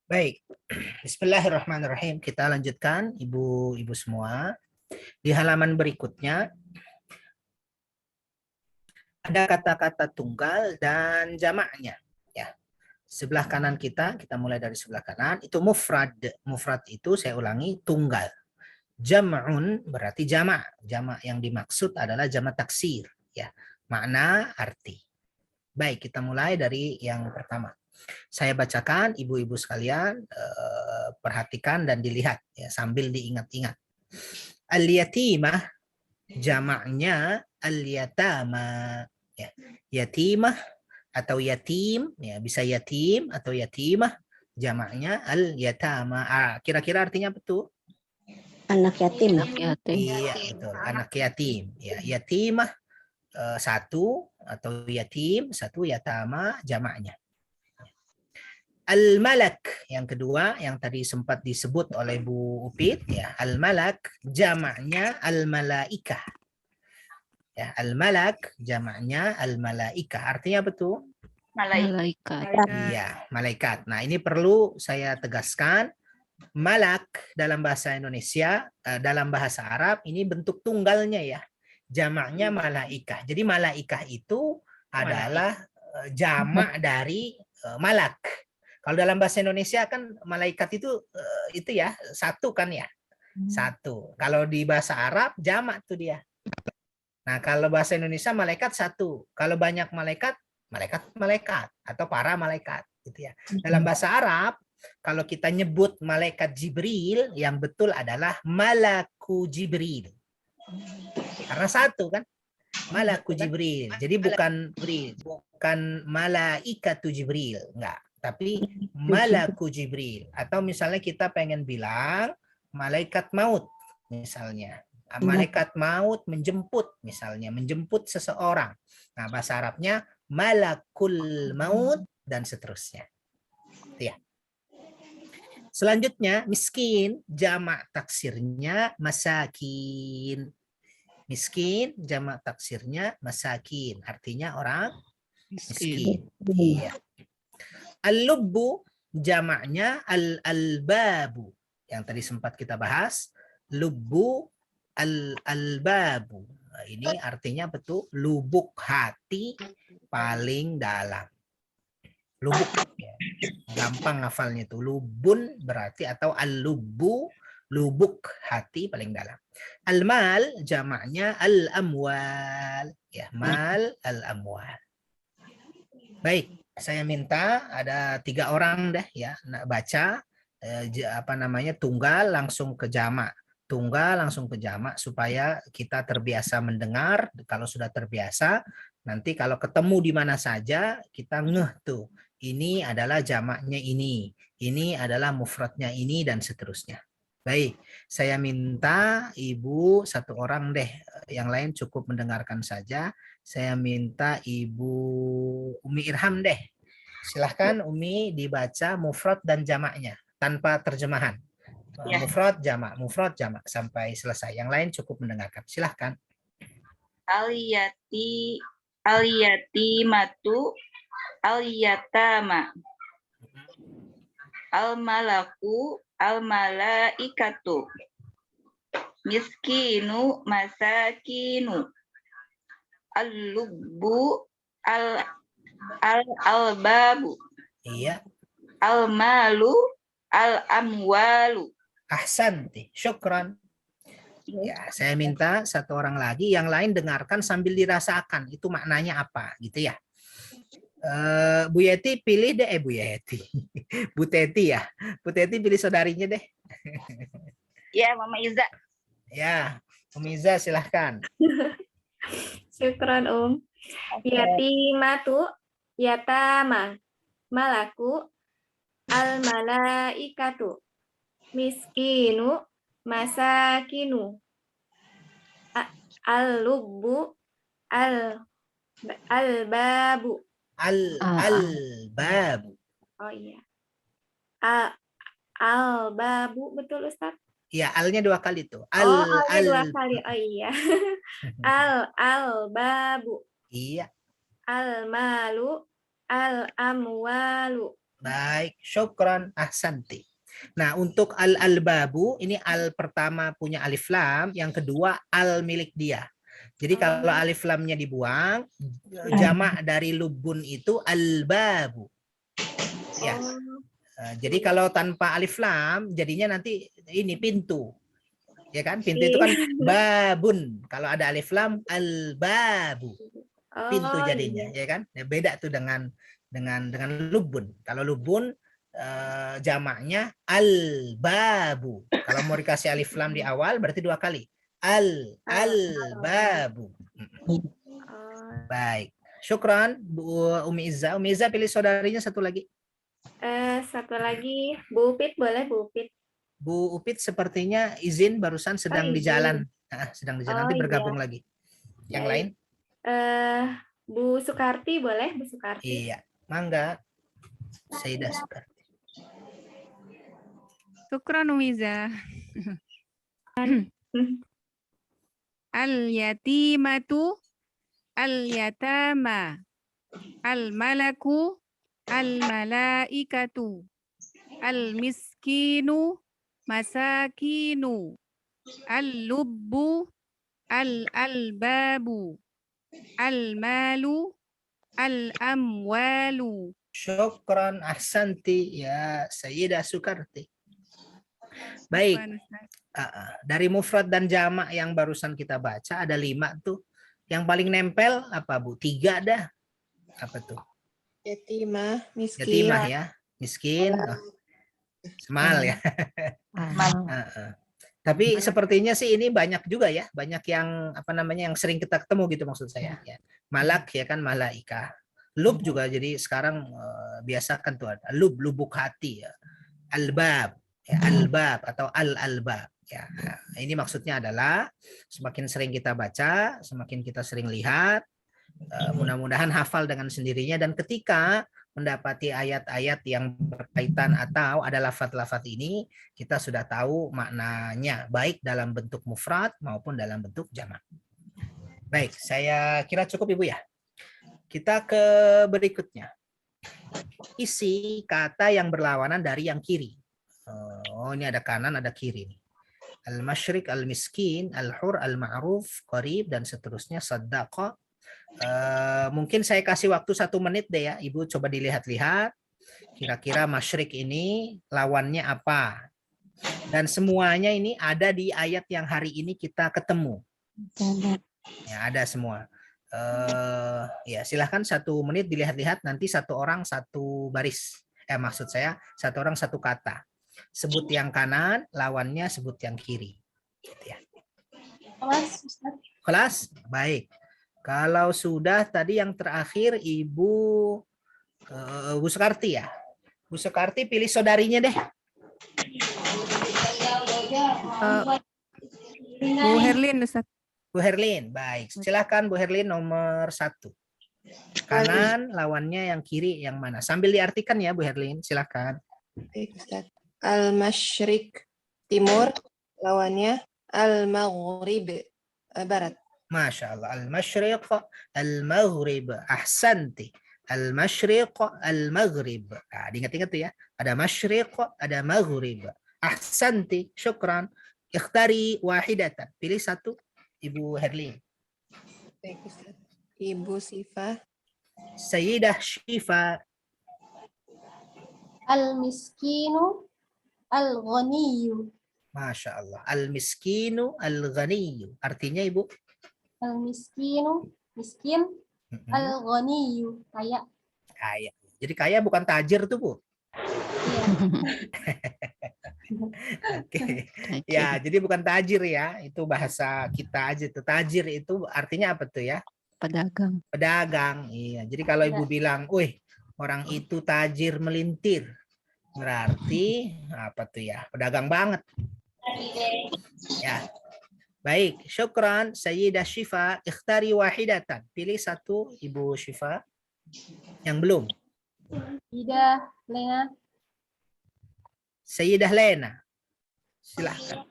Baik, bismillahirrahmanirrahim. Kita lanjutkan ibu-ibu semua. Di halaman berikutnya ada kata-kata tunggal dan jamaknya. Ya, sebelah kanan kita mulai dari sebelah kanan, itu mufrad. Mufrad itu saya ulangi tunggal. Jam'un berarti jamak. Jamak yang dimaksud adalah jamak taksir. Ya, makna, arti. Baik, kita mulai dari yang pertama. Saya bacakan, ibu-ibu sekalian perhatikan dan dilihat ya, sambil diingat-ingat. Al-yatimah jamaknya al-yatama. Ya. Yatimah atau yatim, ya, bisa yatim atau yatimah, jamaknya al-yatama. Kira-kira artinya apa tuh? Anak yatim. Anak yatim. Iya, betul. Anak yatim. Ya, yatimah satu atau yatim satu, yatama jamaknya. Al-malak yang kedua yang tadi sempat disebut oleh Bu Upit ya, al-malak jamaknya al-malaikah. Ya, al-malak jamaknya al-malaikah. Artinya apa tuh? Malaikat. Iya, malaikat. Nah, ini perlu saya tegaskan, malak dalam bahasa Indonesia, dalam bahasa Arab ini bentuk tunggalnya ya. Jamaknya malaikah. Jadi malaikah itu adalah jamak dari malak. Kalau dalam bahasa Indonesia kan malaikat itu ya satu kan ya, satu. Kalau di bahasa Arab jamak tuh dia. Nah kalau bahasa Indonesia malaikat satu. Kalau banyak malaikat, malaikat atau para malaikat gitu ya. Dalam bahasa Arab kalau kita nyebut malaikat Jibril yang betul adalah malaku Jibril. Karena satu kan, malaku Jibril. Jadi bukan malaikatu Jibril, enggak. Tapi malaku Jibril. Atau misalnya kita pengen bilang malaikat maut misalnya. Malaikat maut menjemput misalnya, menjemput seseorang. Nah, bahasa Arabnya malakul maut dan seterusnya. Ya. Selanjutnya miskin, jamak taksirnya masakin. Miskin, jamak taksirnya masakin. Artinya orang miskin. Iya. Al-lubbu jamaknya al-albabu. Yang tadi sempat kita bahas. Lubbu al-albabu. Nah, ini artinya betul lubuk hati paling dalam. Lubuk. Ya. Gampang ngafalnya itu. Lubun berarti atau al-lubbu, lubuk hati paling dalam. Al-mal jamaknya al-amwal. Ya, mal al-amwal. Baik. Saya minta ada 3 orang deh ya baca tunggal langsung ke jamak, tunggal langsung ke jamak supaya kita terbiasa mendengar. Kalau sudah terbiasa nanti kalau ketemu di mana saja kita ngeh tuh Ini adalah jamaknya ini adalah mufradnya ini, dan seterusnya. Baik, saya minta Ibu satu orang deh, yang lain cukup mendengarkan saja. Saya minta Ibu Umi Irham deh. Silahkan Umi dibaca mufrad dan jamaknya tanpa terjemahan. Ya. Mufrad jamak sampai selesai. Yang lain cukup mendengarkan. Silahkan. Al-yatimatu, al-yatama, al-malaku, al-malaikatu, miskinu, masakinu, al-lubbu, al-albabu, Iya. al-malu, al-amwalu. Ahsanti, syukran. Ya, saya minta satu orang lagi, yang lain dengarkan sambil dirasakan itu maknanya apa, gitu ya. Bu Yeti pilih deh, Bu Yeti, Bu Teti ya, Bu Teti pilih saudarinya deh. Ya, Mama Iza. Ya, Iza silahkan. Syukron Yatimatu, yatama, malaku, al-malaikatu, miskinu, masakinu, al-lubbu, al-babu. Al-babu. Oh iya. Al-babu, betul Ustaz? Ya, alnya 2 kali tuh. Alnya 2 kali. Oh iya. Al-babu. Iya. Al-malu, al-amwalu. Baik, syukran, ahsanti. Nah, untuk al-albabu, ini al pertama punya alif lam, yang kedua al milik dia. Jadi kalau alif lamnya dibuang, jamak dari lubun itu al-babu. Ya. Jadi kalau tanpa alif lam, jadinya nanti ini pintu. Ya kan? Pintu itu kan babun. Kalau ada alif lam, al-babu. Pintu jadinya, ya kan? Beda tuh dengan lubun. Kalau lubun jamaknya al-babu. Kalau mau dikasih alif lam di awal berarti 2 kali. Al-babu. Baik. Syukran Bu Umi Iza. Umi Iza pilih saudarinya satu lagi. Satu lagi Bu Upit, boleh Bu Upit? Bu Upit sepertinya izin barusan sedang di jalan. Sedang di jalan, nanti bergabung lagi. Yang lain? Bu Sukarti boleh, Bu Sukarti? Iya, mangga. Sayyidah Sukarti. Syukran Umiza. Al-yatimatu, al-yatama, al-malaku, al-malaikatu, al-miskinu, masakinu, al-lubbu, al-albabu, al-malu, al-amwalu. Syukran, ahsanti ya Sayyidah Sukarti. Baik. Dari mufrad dan jamak yang barusan kita baca ada 5 tuh. Yang paling nempel apa Bu? 3 dah. Apa tuh? Yatimah, miskin. Yatimah ya, miskin. Semal ya. Tapi sepertinya sih ini banyak juga ya, banyak yang apa namanya yang sering kita ketemu gitu maksud saya. Ya. Malak ya kan, malaika. Lub juga jadi sekarang biasakan tuh ada lubuk hati ya. Albab, ya, albab atau al-albab. Ya, ini maksudnya adalah semakin sering kita baca, semakin kita sering lihat, mudah-mudahan hafal dengan sendirinya, dan ketika mendapati ayat-ayat yang berkaitan atau ada lafaz-lafaz ini, kita sudah tahu maknanya, baik dalam bentuk mufrad maupun dalam bentuk jamak. Baik, saya kira cukup Ibu ya. Kita ke berikutnya. Isi kata yang berlawanan dari yang kiri. Oh, ini ada kanan, ada kiri nih. Al-masyriq, al-miskin, al-hur, al-ma'ruf, qarib, dan seterusnya, saddaqa. Mungkin saya kasih waktu 1 menit deh ya, Ibu coba dilihat-lihat. Kira-kira masyriq ini lawannya apa? Dan semuanya ini ada di ayat yang hari ini kita ketemu. Ya, ada semua. Ya silahkan 1 menit dilihat-lihat, nanti 1 orang 1 baris. Maksud saya 1 orang 1 kata. Sebut yang kanan, lawannya sebut yang kiri. Gitu ya. Kelas? Baik. Kalau sudah tadi yang terakhir Ibu Bu Sukarti ya. Bu Sukarti pilih saudarinya deh. Bu Herlin, Ustaz. Bu Herlin, baik. Silakan Bu Herlin nomor 1. Kanan lawannya yang kiri yang mana? Sambil diartikan ya Bu Herlin, silakan. Baik, Ustaz. Al-Masyriq, timur, lawannya Al-Maghrib, barat. Masya Allah. Al-Masyriq, Al-Maghrib. Ahsanti. Al-Masyriq, Al-Maghrib. Nah, diingat-ingat tuh ya. Ada Masyriq, ada Maghrib. Ahsanti. Syukran. Ikhtari wahidatan. Pilih satu, Ibu Herlin. Baik, Ustaz. Ibu Sifah. Sayyidah Syifa. Al-miskinu al-ghaniyu. Masya Allah. Al-miskinu al-ghaniyu. Artinya Ibu? Al-miskinu, miskin, al-ghaniyu, kaya. Kaya. Jadi kaya bukan tajir tuh Bu. Oke. Ya, jadi bukan tajir ya. Itu bahasa kita aja tuh. Tajir itu artinya apa tuh ya? Pedagang. Pedagang. Iya. Jadi kalau Ibu bilang, "Wih, orang itu tajir melintir." Berarti apa tuh ya? Pedagang banget. Ya. Baik, syukran Sayyidah Syifa. Ikhtari wahidatan. Pilih satu Ibu Syifa. Yang belum. Sayyidah Lena. Sayyidah Lena. Silahkan.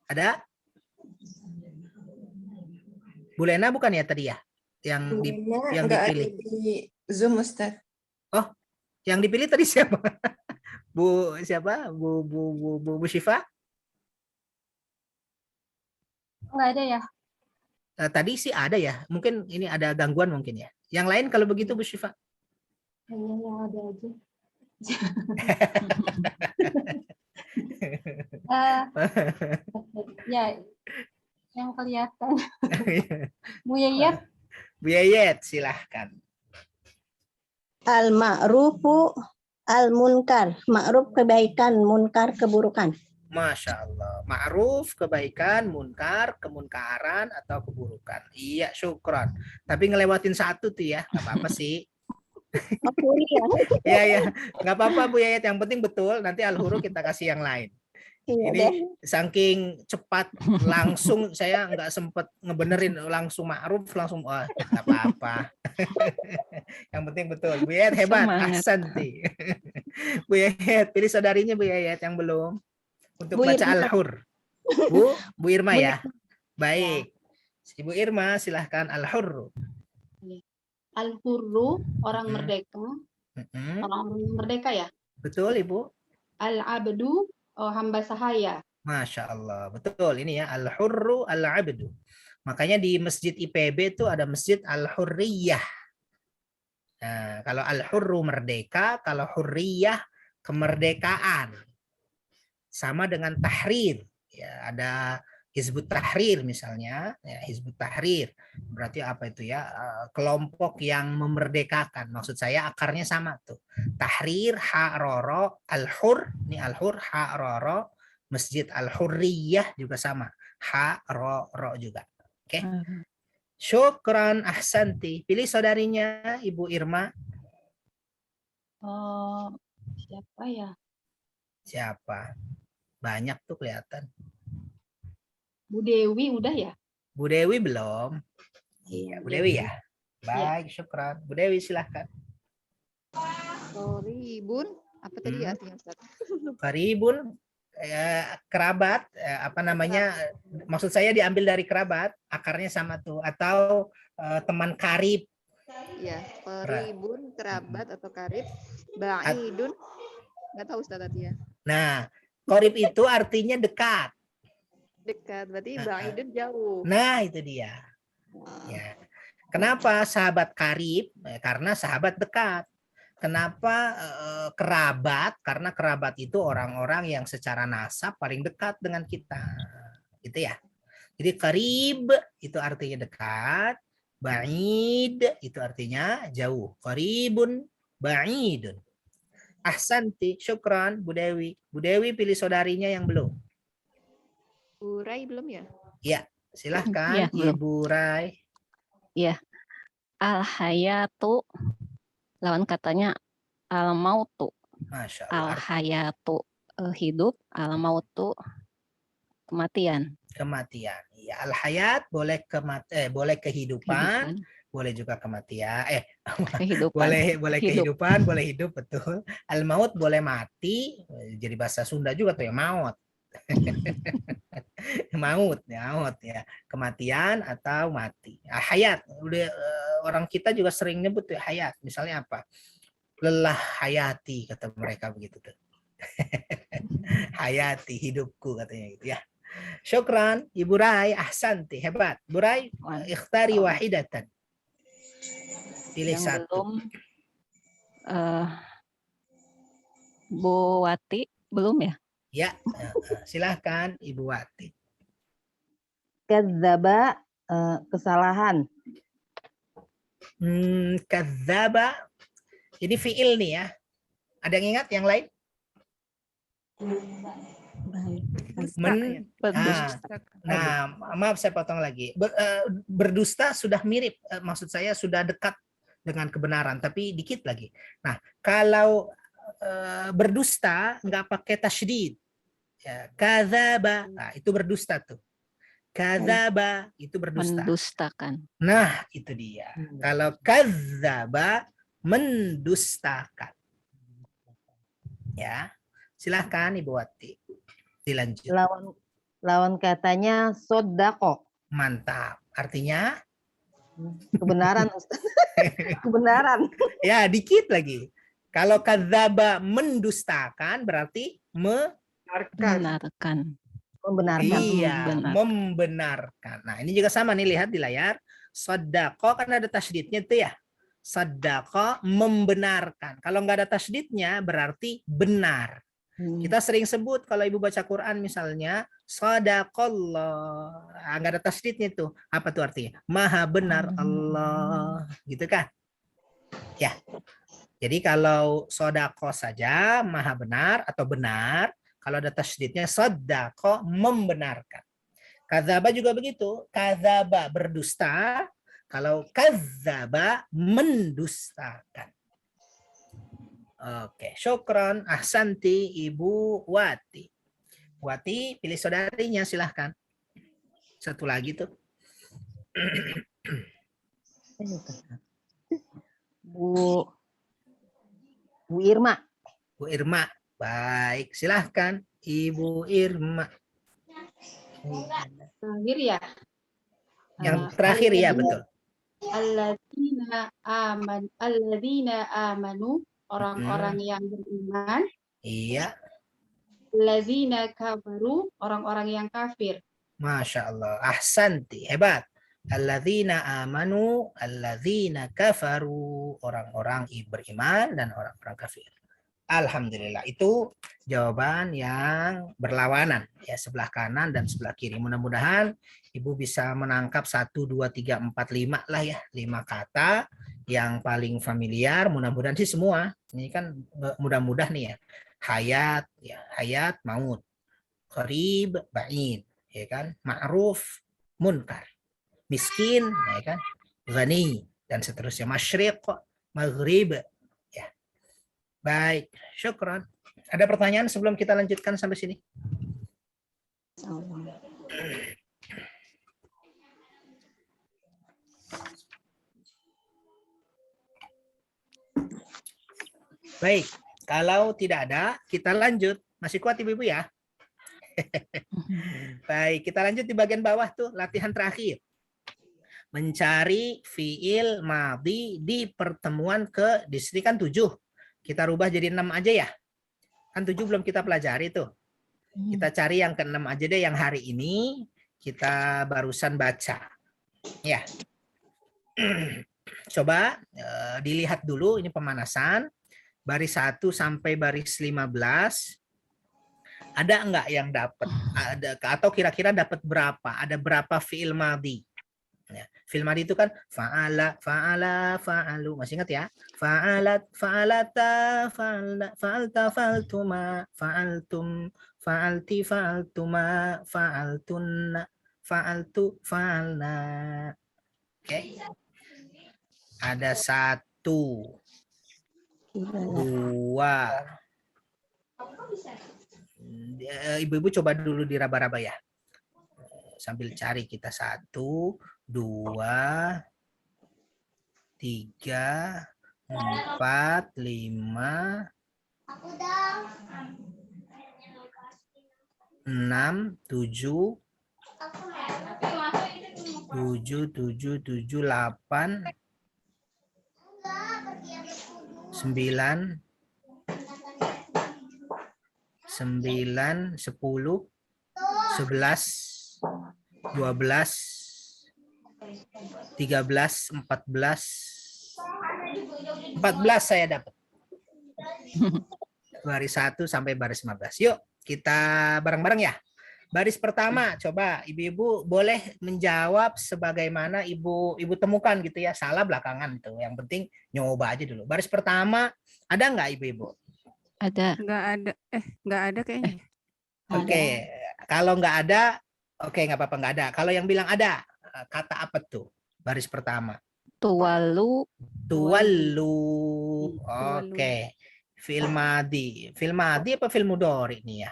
Ada? Bu Lena bukan ya tadi ya? Yang Enggak ada dipilih. di Zoom, Ustaz. Oh, yang dipilih tadi siapa? Bu siapa? Bu Syifa? Enggak ada ya? Tadi sih ada ya. Mungkin ini ada gangguan mungkin ya. Yang lain kalau begitu Bu Syifa? Hanya yang ada aja. Ya, yang kelihatan. Bu Yayat. Bu Yayat, silahkan. Al-ma'rufu al-munkar. Ma'ruf kebaikan, munkar keburukan. Masya Allah. Ma'ruf, kebaikan, munkar, kemunkaran, atau keburukan. Iya, syukran. Tapi ngelewatin satu tuh ya. Nggak apa-apa sih. Iya, ya. Nggak apa-apa Bu Yayat. Yang penting betul. Nanti al-huru kita kasih yang lain. Ini saking cepat langsung saya nggak sempet ngebenerin langsung ma'ruf langsung nggak apa-apa. Yang penting betul. Bu Yayat hebat. Ahsanti. Bu Yayat pilih saudarinya Bu Yayat yang belum untuk baca al-hur. Bu Irma ya. Baik. Ibu Irma silahkan al-hurru. Al-hurru orang merdeka. Orang merdeka ya. Betul Ibu. Al-abdu hamba sahaya. Masya Allah. Betul ini ya. Al-hurru al-abdu. Makanya di Masjid IPB itu ada Masjid Al-Hurriyah. Nah, kalau Al-Hurru merdeka, kalau Hurriyah kemerdekaan. Sama dengan tahrir. Ya, ada Hizbut Tahrir misalnya. Ya, Hizbut Tahrir. Berarti apa itu ya? Kelompok yang memerdekakan. Maksud saya akarnya sama tuh. Tahrir, ha-roro, al-hur. Ini al-hur, ha-roro. Masjid Al-Hurriyah juga sama. Ha-roro juga. Oke. Syukran, ahsanti. Pilih saudarinya, Ibu Irma. Siapa ya? Siapa? Banyak tuh kelihatan. Bu Dewi udah ya? Bu Dewi belum. Iya, Bu Dewi ya. Baik, syukran. Bu Dewi silahkan. Qaribun, apa tadi artinya Ustaz? Qaribun, kerabat, apa namanya? Maksud saya diambil dari kerabat, akarnya sama tuh. Atau teman karib. Ya, qaribun, kerabat atau karib. Ba'idun, nggak tahu Ustaz artinya. Nah, qarib itu artinya dekat. Dekat, berarti ba'idun jauh. Nah, itu dia. Ya. Kenapa sahabat karib? Karena sahabat dekat. Kenapa kerabat? Karena kerabat itu orang-orang yang secara nasab paling dekat dengan kita. Gitu ya. Jadi qarib itu artinya dekat. Ba'id itu artinya jauh. Qaribun, ba'idun. Ahsanti, syukran Bu Dewi. Bu Dewi pilih saudarinya yang belum. Bu Rai belum ya? Ya, silahkan Ya, belum. Ibu Rai. Ya. Al-hayatu lawan katanya al-mautu. Masya Allah. Al-hayatu hidup, al-mautu kematian. Kematian. Ya, al-hayat boleh boleh kehidupan, boleh juga kematian. Kehidupan. boleh Hidup. kehidupan, boleh hidup, betul. Al-maut boleh mati, jadi bahasa Sunda juga tuh ya, maut. maut ya, kematian atau mati. Hayat, udah orang kita juga sering nyebut tuh hayat. Misalnya apa? Lelah hayati kata mereka begitu tuh. Hayati hidupku katanya gitu ya. Syukran Ibu Rai, ahsanti, hebat. Bu Rai, ikhtari wahidatan. Pilih Yang satu. belum Bu Wati belum ya? Ya, silahkan Ibu Wati. Kadzaba, kesalahan. Kadzaba. Ini fiil nih ya. Ada yang ingat yang lain? Nah, maaf saya potong lagi. Berdusta sudah mirip, maksud saya sudah dekat dengan kebenaran, tapi dikit lagi. Nah, kalau berdusta nggak pakai tasydid, ya, kadzaba, nah, itu berdusta tuh. Kadzaba itu berdusta. Mendustakan. Nah, itu dia. Kalau kadzaba mendustakan. Ya, silahkan Ibu Wati. Dilanjut. Lawan katanya sodako. Mantap. Artinya? Kebenaran, Ustaz. Kebenaran. Ya, dikit lagi. Kalau kadzaba mendustakan berarti membenarkan. Iya, membenarkan. Nah, ini juga sama nih, lihat di layar. Sodako kan ada tasydidnya tuh ya. Sodako membenarkan. Kalau nggak ada tasydidnya berarti benar. Kita sering sebut kalau ibu baca Quran misalnya Shadaqallah, nggak ada tasydidnya tuh. Apa tuh artinya? Maha benar Allah, gitu kan? Ya. Jadi kalau sodako saja maha benar atau benar, kalau ada tasydidnya shadaqo membenarkan. Kadzaba juga begitu. Kadzaba berdusta, kalau kadzaba mendustakan. Oke, syukron, ahsanti Ibu Wati. Wati, pilih saudarinya silahkan. Satu lagi tuh. Bu Irma. Bu Irma, baik, silahkan Ibu Irma. Terakhir ya. Yang terakhir ya, betul. Alladzina amanu, orang-orang yang beriman. Iya. Alladzina kafaru, orang-orang yang kafir. Masya Allah, ahsanti, hebat. Alladzina amanu, alladzina kafaru, orang-orang beriman dan orang-orang kafir. Alhamdulillah, itu jawaban yang berlawanan ya, sebelah kanan dan sebelah kiri. Mudah-mudahan Ibu bisa menangkap 1, 2, 3, 4, 5 lah ya, 5 kata yang paling familiar. Mudah-mudahan sih semua. Ini kan mudah-mudah nih ya. Hayat, maut. Qarib, ba'id, ya kan? Ma'ruf, munkar. Miskin, ya kan? Ghani dan seterusnya. Masyriq, maghrib. Baik, syukran. Ada pertanyaan sebelum kita lanjutkan sampai sini? Baik, kalau tidak ada, kita lanjut. Masih kuat Ibu-Ibu ya? Baik, kita lanjut di bagian bawah tuh, latihan terakhir. Mencari fiil madhi di pertemuan di sini kan 7. Kita rubah jadi 6 aja ya. Kan 7 belum kita pelajari tuh. Kita cari yang ke-6 aja deh yang hari ini kita barusan baca. Ya. Coba dilihat dulu ini pemanasan. Baris 1 sampai baris 15. Ada enggak yang dapat? Ada atau kira-kira dapat berapa? Ada berapa fiil madhi? Ya. Fil madi itu kan fa'ala, fa'ala, fa'alu. Masih ingat ya? Fa'alat, fa'alata, fa'alta, fa'altuma, fa'altum, fa'alti, fa'altuma, fa'altunna, fa'altu, fa'alna. Oke. Ada 1, 2. Ibu-ibu coba dulu diraba-raba ya. Sambil cari kita 1, 2, 3, 4, 5, 6, 7, 8, 9, 10, 11, 12, 13, 14 saya dapat. Baris 1 sampai baris 15. Yuk, kita bareng-bareng ya. Baris pertama, coba ibu-ibu boleh menjawab sebagaimana ibu temukan gitu ya. Salah belakangan itu. Yang penting nyoba aja dulu. Baris pertama, ada nggak ibu-ibu? Ada. Nggak ada kayaknya. Oke, kalau nggak ada, oke nggak apa-apa nggak ada. Kalau yang bilang ada, kata apa tuh? Baris pertama. Tuwalu. Tuwallu. Oke. Fi'il madi. Fi'il madi apa fi'il mudhari nih ya?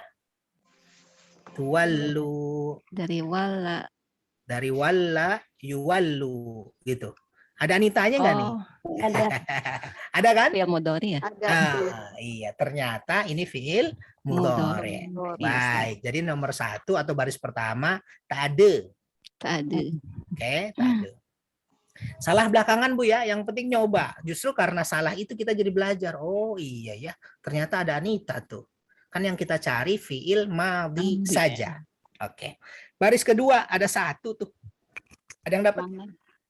Tuwallu. Dari wala. Dari walla yuwallu gitu. Ada anitanya nggak nih? Ada. Ada kan? Fi'il mudhari ya? Iya, ternyata ini fi'il mudhari. Baik, jadi nomor 1 atau baris pertama tade. Tade. Oke, tade. Salah belakangan Bu ya, yang penting nyoba. Justru karena salah itu kita jadi belajar. Oh iya ya, ternyata ada anita tuh. Kan yang kita cari fi'il madhi saja. Oke. Baris kedua ada 1 tuh. Ada yang dapat?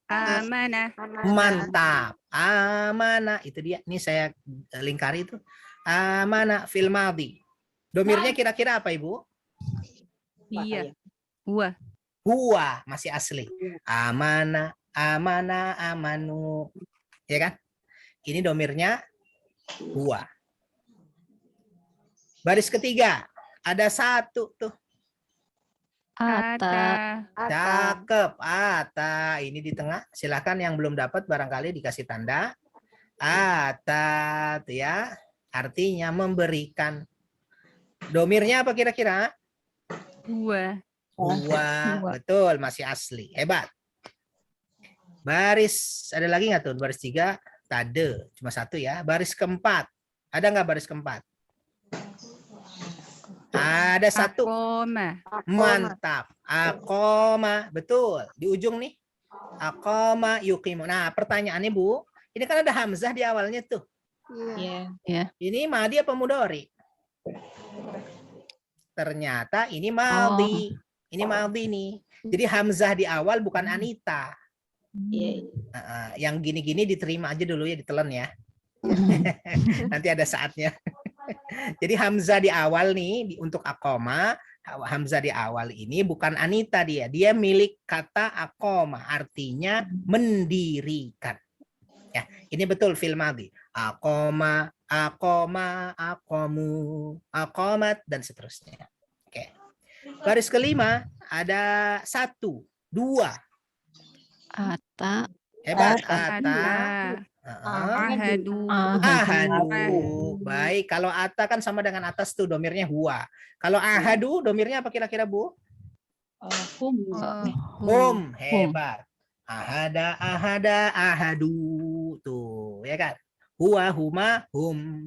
Amanah. Mantap. Amanah itu dia. Ini saya lingkari itu. Amanah fil madhi. Domirnya kira-kira apa Ibu? Iya. Huwa. Huwa masih asli. Amanah, amanah, amanu. Ya kan? Ini domirnya huwa. Baris ketiga ada 1 tuh. Ata. Cakep. Ata. Ini di tengah. Silakan yang belum dapat barangkali dikasih tanda. Ata tuh ya. Artinya memberikan. Domirnya apa kira-kira? Huwa. Huwa. Betul, masih asli. Hebat. Baris ada lagi nggak tuh? Baris 3 tade. Cuma 1 ya. Baris keempat. Ada nggak baris keempat? Ada 1. Akoma. Mantap. Akoma. Betul. Di ujung nih. Akoma yuqimu. Nah, pertanyaannya Bu. Ini kan ada hamzah di awalnya tuh. Iya. Ini madi apa mudhari? Ternyata ini madhi. Ini madhi nih. Jadi hamzah di awal bukan anita. Yang gini-gini diterima aja dulu ya, ditelan ya. Nanti ada saatnya. Jadi hamzah di awal nih untuk akoma, hamzah di awal ini bukan anita dia. Dia milik kata akoma, artinya mendirikan. Ya, ini betul fil madhi. Akoma, akoma, akomu, akomat dan seterusnya. Oke. Baris kelima ada 1, 2. Ata. Hebat. Ata. Ahadu. Ahadu. Baik, kalau ata kan sama dengan atas tuh domirnya huwa. Kalau ahadu domirnya apa kira-kira Bu? Hum. Hebat. Ahada, ahada, ahadu. Tuh, ya kan? Huwa, huma, hum.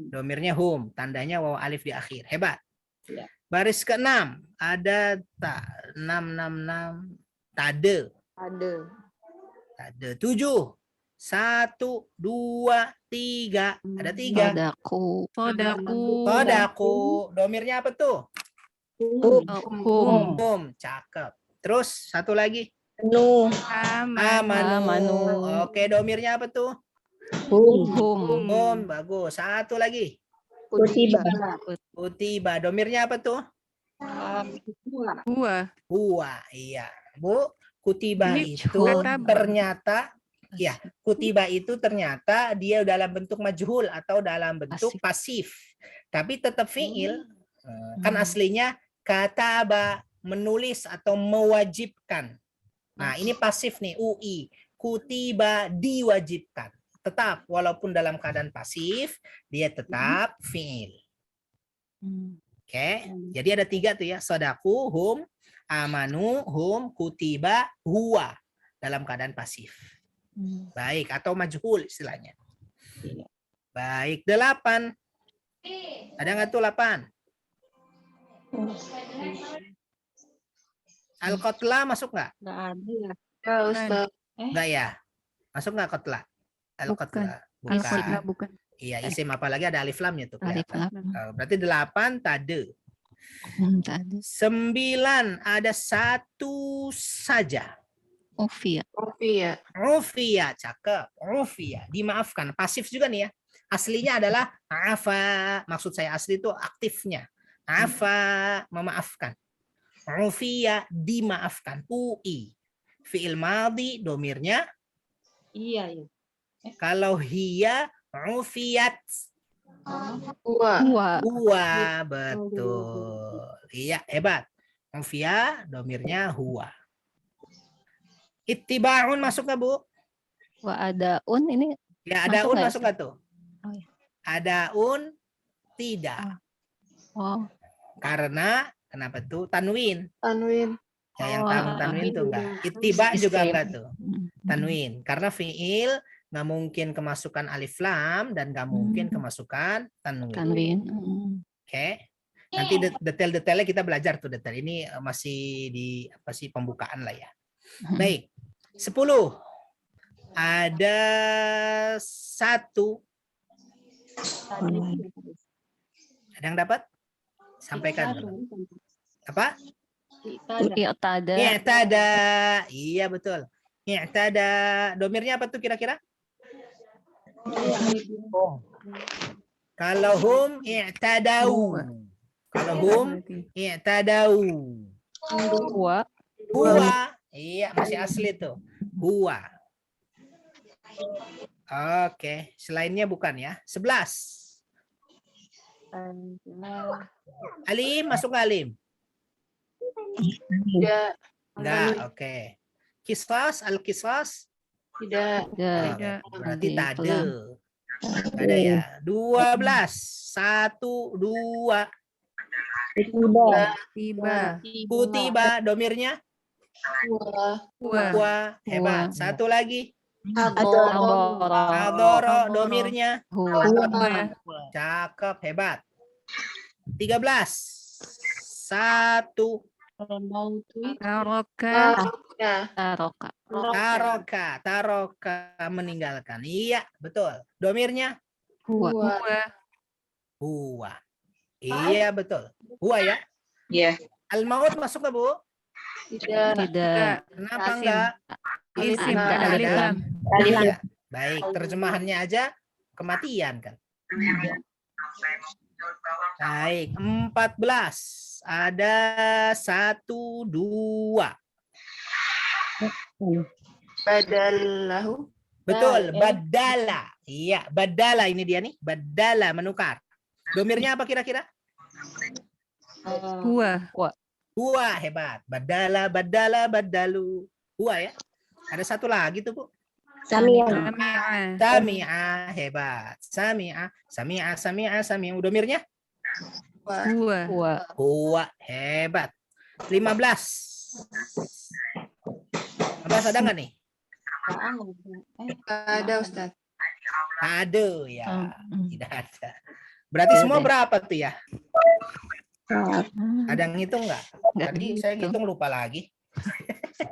Domirnya hum, tandanya waw alif di akhir. Hebat. Baris ke-6 ada 6, 6. Tade. Tade 7. 1, 2, 3. Ada 3. Sodaku. Sodaku. Domirnya apa tuh? Hum. Cakep. Terus 1 lagi. Amanu. Oke, domirnya apa tuh? Hum. Bagus. 1 lagi. Kutiba. Domirnya apa tuh? Huwa. Huwa. Iya. Bu, Kutiba Ini itu kataba. ternyata ya, kutiba itu ternyata dia dalam bentuk majhul atau dalam bentuk pasif. Tapi tetap fiil. Kan aslinya kataba, menulis atau mewajibkan. Nah, ini pasif nih, UI. Kutiba diwajibkan. Tetap walaupun dalam keadaan pasif, dia tetap fiil. Oke, jadi ada 3 tuh ya. Sodaku, hum, amanu, hum, kutiba, huwa. Dalam keadaan pasif. Baik, atau majhul istilahnya. Baik, 8. Ada nggak tuh 8? Al-Qatla masuk nggak? Nggak ada ya. Ya, Ustaz. Nggak ya? Masuk nggak Qatla? Al-Qatla. Al-Qatla bukan. Iya, isim apalagi ada alif lamnya tuh. Alif kelihatan. lam. Berarti 8 tade. Tadi. 9 ada 1 saja. Ufia. Ufia. Ufia, cakep. Ufia, dimaafkan. Pasif juga nih ya. Aslinya adalah afa. Maksud saya asli itu aktifnya. Afa, memaafkan. Ufia, dimaafkan. UI. Fi'il madhi, domirnya. Iya, iya. Kalau hiya, ufiyat. Huwa. Huwa, betul. Iya, hebat. Ufia, domirnya huwa. Ittiba'un masuk nggak, Bu? Wa ada un ini. Ya, ada un nggak ya, masuk nggak tuh? Oh, iya. Ada un tidak. Oh. Karena kenapa tuh? Tanwin. Tanwin. Ya, yang tanwin tuh enggak. Ittiba juga enggak tuh. Tanwin. Karena fiil nggak mungkin kemasukan alif lam dan nggak mungkin kemasukan tanwin. Tanwin. Oke. Nanti detail-detailnya kita belajar tuh detail. Ini masih di apa sih pembukaan lah ya. Baik. 10. Ada 1. Ada yang dapat? Sampaikan. Apa? I'tada. I'tada. Iya betul. I'tada. Domirnya apa tuh kira-kira? Kalau hum i'tadau. Kalau hum i'tadau. Huwa. Huwa. Iya, masih asli tuh. Huwa. Oke, selainnya bukan ya. 11. Alim, masuk nggak Alim? Tidak. Enggak, oke. Kisas, al-kisas? Tidak. Tidak. Berarti tak ada. Tak ada ya. 12. 1, 2. Tiba. Kutiba, domirnya? Huwa. Hebat. Satu lagi. Adoro, domirnya? Cakep, hebat. 13. 1. Taroka, meninggalkan. Iya, betul. Domirnya? Huwa. Iya, betul. Huwa ya? Iya. Al-maut masuk nggak, Bu? Tidak. Kenapa enggak? Isim, nggak ada alif lam. Iya. Baik, terjemahannya aja kematian kan. Baik, 14. Ada 1, 2. Badalahu. Betul, badala. Iya, badala ini dia nih. Badala, menukar. Domirnya apa kira-kira? Huwa. Huwa, hebat. Badala, badalu. Huwa ya. Ada satu lagi tuh, Bu. Sami'a, hebat. Sami'a. Domirnya? Huwa, hebat. 15. 15 ada nggak nih? Ada, Ustaz. Ada ya. Tidak ada. Berarti semua berapa tuh ya? Ada yang ngitung nggak? Tadi saya ngitung lupa lagi.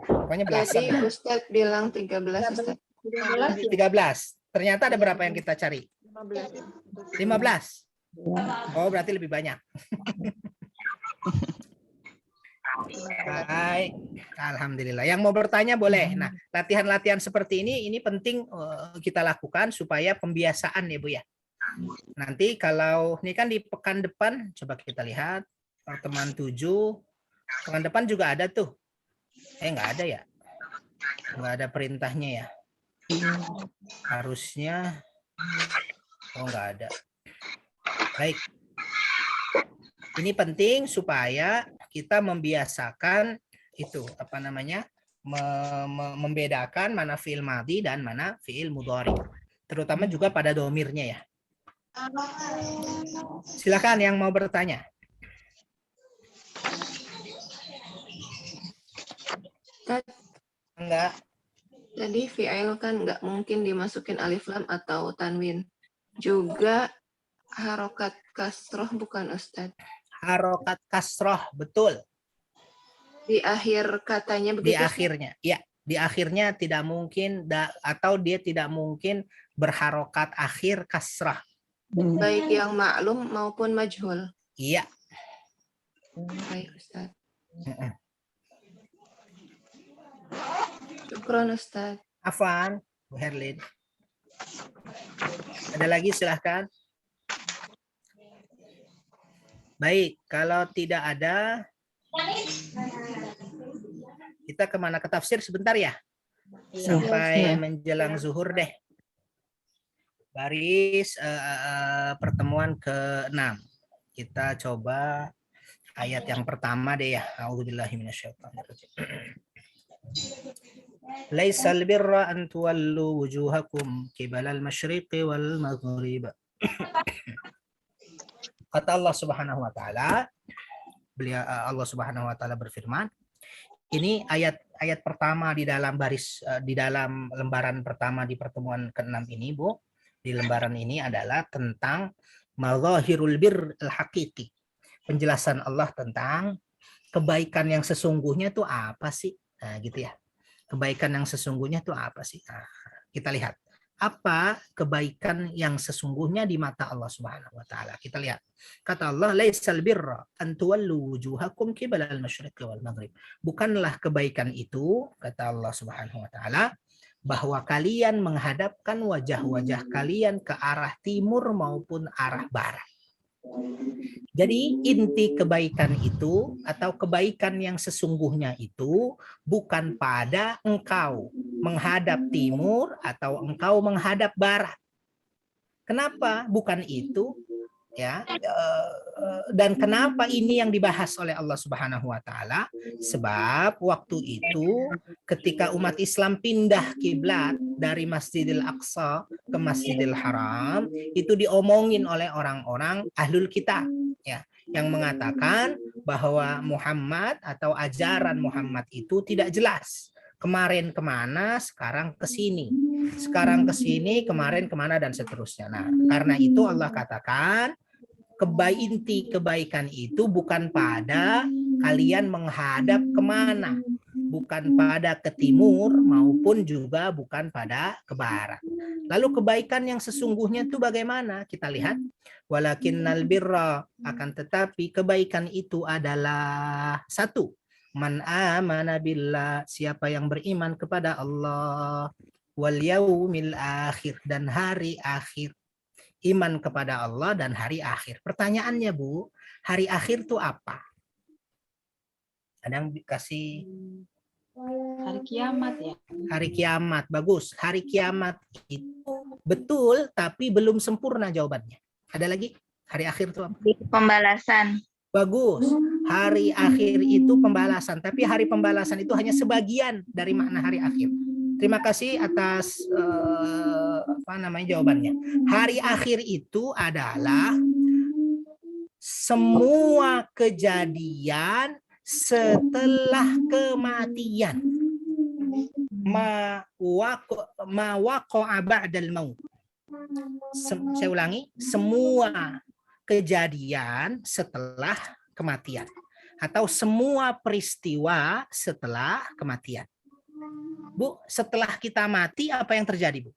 Pokoknya belasan. Tadi Ustaz bilang 13, Ustaz. 13. Ternyata ada berapa yang kita cari? 15. Oh, berarti lebih banyak. Baik, alhamdulillah. Yang mau bertanya boleh. Nah, latihan-latihan seperti ini penting kita lakukan supaya pembiasaan ya Bu ya. Nanti kalau ini kan di pekan depan, coba kita lihat pertemuan 7. Pekan depan juga ada tuh. Nggak ada ya. Nggak ada perintahnya ya. Harusnya, oh nggak ada. Baik. Ini penting supaya kita membiasakan itu apa namanya, membedakan mana fiil madhi dan mana fiil mudhari, terutama juga pada domirnya ya. Silakan yang mau bertanya. Enggak. Jadi fi'il kan nggak mungkin dimasukin alif lam atau tanwin. Juga harokat kasroh bukan Ustadz? Harokat kasroh, betul. Di akhir katanya begitu? Di akhirnya, ya. Di akhirnya tidak mungkin, atau dia tidak mungkin berharokat akhir kasrah. Baik yang maklum maupun majhul? Iya. Baik Ustadz. Syukron Ustadz. Afwan, Bu Herlin. Ada lagi silahkan. Baik, kalau tidak ada, kita kemana? Ke tafsir sebentar ya? Sampai menjelang zuhur deh. Baris pertemuan ke-6. Kita coba ayat yang pertama deh ya. A'udzubillahi minasyaitonirrajim. Laisal birra an tuwallu wujuhakum qibalal masyriqi wal maghrib. Kata Allah Subhanahu wa taala, Allah Subhanahu wa taala berfirman, ini ayat pertama di dalam di dalam lembaran pertama di pertemuan ke-6 ini, Bu. Di lembaran ini adalah tentang mazahirul bir al-haqiqi. Penjelasan Allah tentang kebaikan yang sesungguhnya itu apa sih? Nah, gitu ya. Kebaikan yang sesungguhnya itu apa sih? Nah, kita lihat. Apa kebaikan yang sesungguhnya di mata Allah Subhanahu wa taala? Kita lihat. Kata Allah, "Laisal birra an tuwallu wujuhakum qibalal masyriqi wal maghrib." Bukanlah kebaikan itu, kata Allah Subhanahu wa taala, bahwa kalian menghadapkan wajah-wajah kalian ke arah timur maupun arah barat. Jadi inti kebaikan itu atau kebaikan yang sesungguhnya itu bukan pada engkau menghadap timur atau engkau menghadap barat. Kenapa? Bukan itu, ya. Dan kenapa ini yang dibahas oleh Allah Subhanahu wa taala? Sebab waktu itu ketika umat Islam pindah kiblat dari Masjidil Aqsa ke Masjidil Haram, itu diomongin oleh orang-orang ahlul kitab, ya, yang mengatakan bahwa Muhammad atau ajaran Muhammad itu tidak jelas. Kemarin kemana, sekarang ke sini. Sekarang ke sini, kemarin kemana, dan seterusnya. Nah, karena itu Allah katakan, inti kebaikan itu bukan pada kalian menghadap kemana. Bukan pada ke timur maupun juga bukan pada ke barat. Lalu kebaikan yang sesungguhnya itu bagaimana? Kita lihat. Walakinnal birra, akan tetapi kebaikan itu adalah satu. Man amana billah, siapa yang beriman kepada Allah, wal yaumil akhir, dan hari akhir. Iman kepada Allah dan hari akhir. Pertanyaannya, Bu, hari akhir itu apa? Ada yang dikasih? Hari kiamat ya. Hari kiamat, bagus. Hari kiamat itu betul, tapi belum sempurna jawabannya. Ada lagi? Hari akhir itu apa? Pembalasan. Bagus. Hari akhir itu pembalasan, tapi hari pembalasan itu hanya sebagian dari makna hari akhir. Terima kasih atas jawabannya. Hari akhir itu adalah semua kejadian setelah kematian. Ma waqa'a ba'dal maut. Saya ulangi, semua kejadian setelah kematian atau semua peristiwa setelah kematian. Bu, setelah kita mati apa yang terjadi, Bu?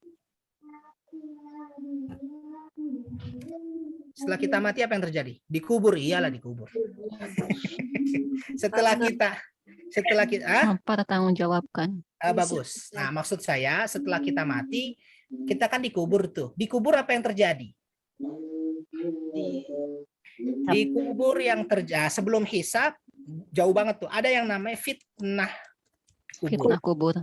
Setelah kita mati apa yang terjadi? Dikubur, iyalah dikubur. setelah kita tanpa tanggung jawabkan. Bagus. Nah, maksud saya setelah kita mati, kita kan dikubur tuh. Dikubur apa yang terjadi? Dikubur yang terjadi sebelum hisab, jauh banget tuh. Ada yang namanya fitnah. Fitnah kubur.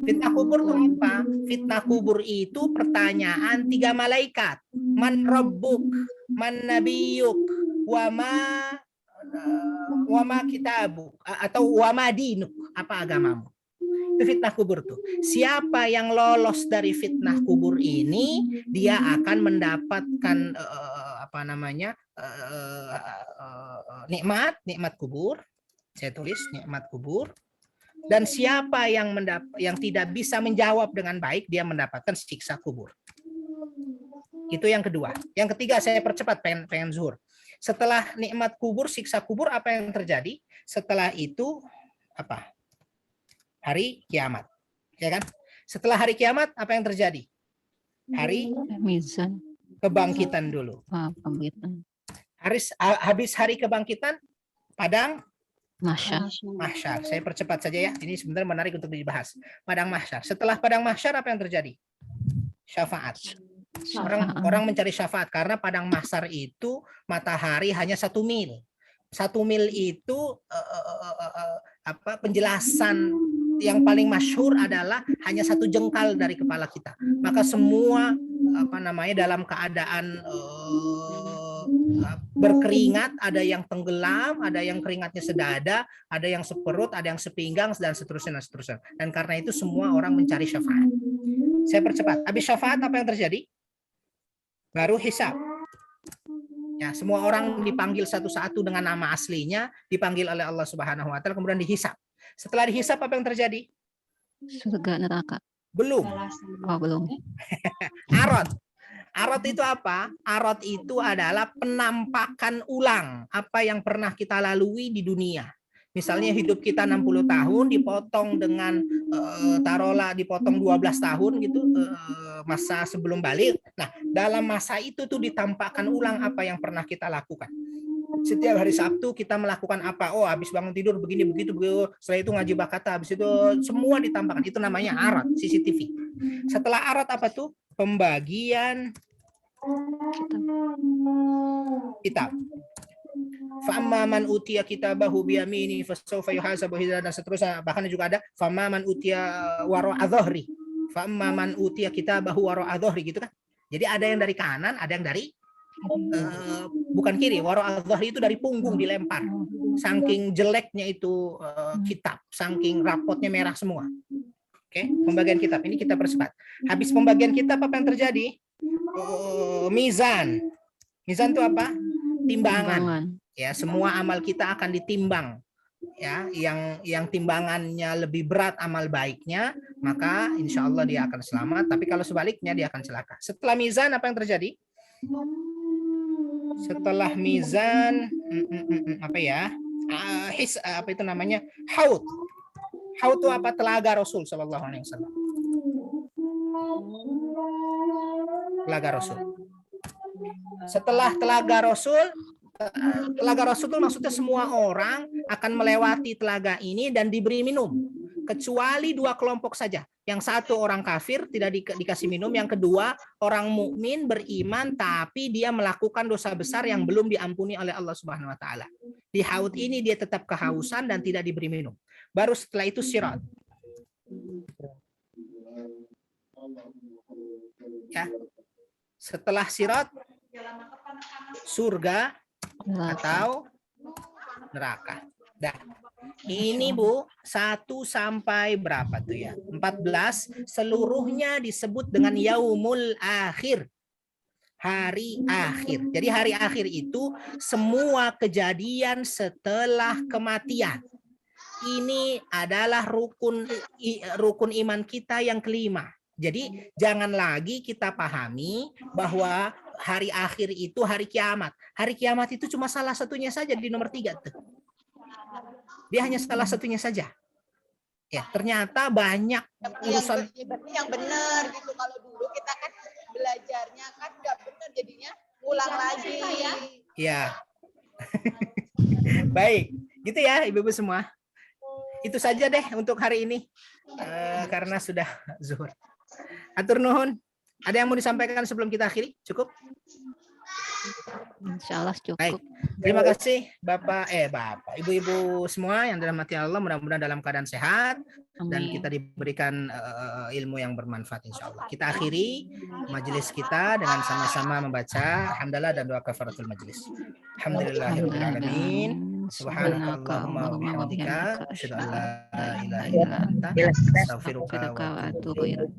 Fitnah kubur itu apa? Fitnah kubur itu pertanyaan 3 malaikat. Man rabbuk, man nabiyuk, wama kitabuk, atau wama dinuk, apa agamamu. Itu fitnah kubur tuh. Siapa yang lolos dari fitnah kubur ini, dia akan mendapatkan nikmat kubur. Saya tulis nikmat kubur. Dan siapa yang tidak bisa menjawab dengan baik, dia mendapatkan siksa kubur. Itu yang kedua. Yang ketiga, saya percepat pengen zuhur. Setelah nikmat kubur, siksa kubur, apa yang terjadi? Setelah itu apa? Hari kiamat. Ya kan? Setelah hari kiamat, apa yang terjadi? Hari Mizan. kebangkitan dulu. Habis hari kebangkitan, padang mahsyar. Saya percepat saja ya. Ini sebenarnya menarik untuk dibahas. Padang mahsyar. Setelah padang mahsyar, apa yang terjadi? Syafaat. Orang mencari syafaat karena padang mahsyar itu matahari hanya 1 mil. 1 mil itu penjelasan yang paling masyhur adalah hanya 1 jengkal dari kepala kita. Maka semua dalam keadaan berkeringat, ada yang tenggelam, ada yang keringatnya sedada, ada yang seperut, ada yang sepinggang, dan seterusnya. Dan karena itu semua orang mencari syafaat. Saya percepat. Habis syafaat apa yang terjadi? Baru hisab. Ya, semua orang dipanggil satu-satu dengan nama aslinya, dipanggil oleh Allah Subhanahu wa taala, kemudian dihisab. Setelah dihisab apa yang terjadi? Surga neraka. Belum. Oh, belum. Arad. Arad itu apa? Arad itu adalah penampakan ulang apa yang pernah kita lalui di dunia. Misalnya hidup kita 60 tahun dipotong dengan taruhlah dipotong 12 tahun gitu, masa sebelum balik. Nah, dalam masa itu tuh ditampakkan ulang apa yang pernah kita lakukan. Setiap hari Sabtu kita melakukan apa? Oh, habis bangun tidur begini begitu. Setelah itu ngaji bakata, habis itu semua ditampakkan. Itu namanya arad, CCTV. Setelah arad apa tuh? Pembagian kitab. Fa'amma man utiya kitabahu biyamini fasawfa yuhasabu hisaban, dan seterusnya. Bahkan juga ada fa'amma man utiya wara'a dhahri. Fa'amma man utiya kitabahu wara'a dhahri, gitu kan. Jadi ada yang dari kanan, ada yang dari bukan kiri. Wara'a dhahri itu dari punggung dilempar. Saking jeleknya itu kitab, saking rapotnya merah semua. Oke, pembagian kitab ini kita percepat. Habis pembagian kitab apa yang terjadi? Mizan. Mizan itu apa? Timbangan. Ya, semua amal kita akan ditimbang. Ya, yang timbangannya lebih berat amal baiknya, maka insya Allah dia akan selamat. Tapi kalau sebaliknya dia akan celaka. Setelah mizan apa yang terjadi? Setelah mizan apa ya? Apa itu namanya? Haud. Haud itu apa? Telaga Rasul sallallahu alaihi wasallam. Telaga Rasul. Setelah telaga Rasul itu maksudnya semua orang akan melewati telaga ini dan diberi minum, kecuali 2 kelompok saja. Yang satu orang kafir tidak dikasih minum, yang kedua orang mukmin beriman tapi dia melakukan dosa besar yang belum diampuni oleh Allah Subhanahu wa taala. Di haud ini dia tetap kehausan dan tidak diberi minum. Baru setelah itu sirat. Ya. Setelah sirat, surga atau neraka. Dah. Ini Bu, 1 sampai berapa tuh ya? 14 seluruhnya disebut dengan yaumul akhir. Hari akhir. Jadi hari akhir itu semua kejadian setelah kematian. Ini adalah rukun iman kita yang kelima. Jadi jangan lagi kita pahami bahwa hari akhir itu hari kiamat. Hari kiamat itu cuma salah satunya saja di nomor 3 tuh. Dia hanya salah satunya saja. Ya, ternyata banyak urusan yang benar gitu. Kalau dulu kita kan belajarnya kan nggak benar, jadinya ulang lagi. Ya. Baik, gitu ya Ibu-ibu semua. Itu saja deh untuk hari ini. Karena sudah zuhur. Atur nuhun. Ada yang mau disampaikan sebelum kita akhiri? Cukup? Insya Allah Baik, cukup. terima kasih Bapak, Ibu-ibu semua yang dirahmati Allah, mudah-mudahan dalam keadaan sehat dan Amin. kita diberikan ilmu yang bermanfaat insya Allah. Kita akhiri majelis kita dengan sama-sama membaca hamdalah dan doa kafaratul majelis. Alhamdulillahirabbil alamin. Subhanakallahumma wa bihamdika asyhadu an la ilaha illa anta astaghfiruka wa atubu ilaik.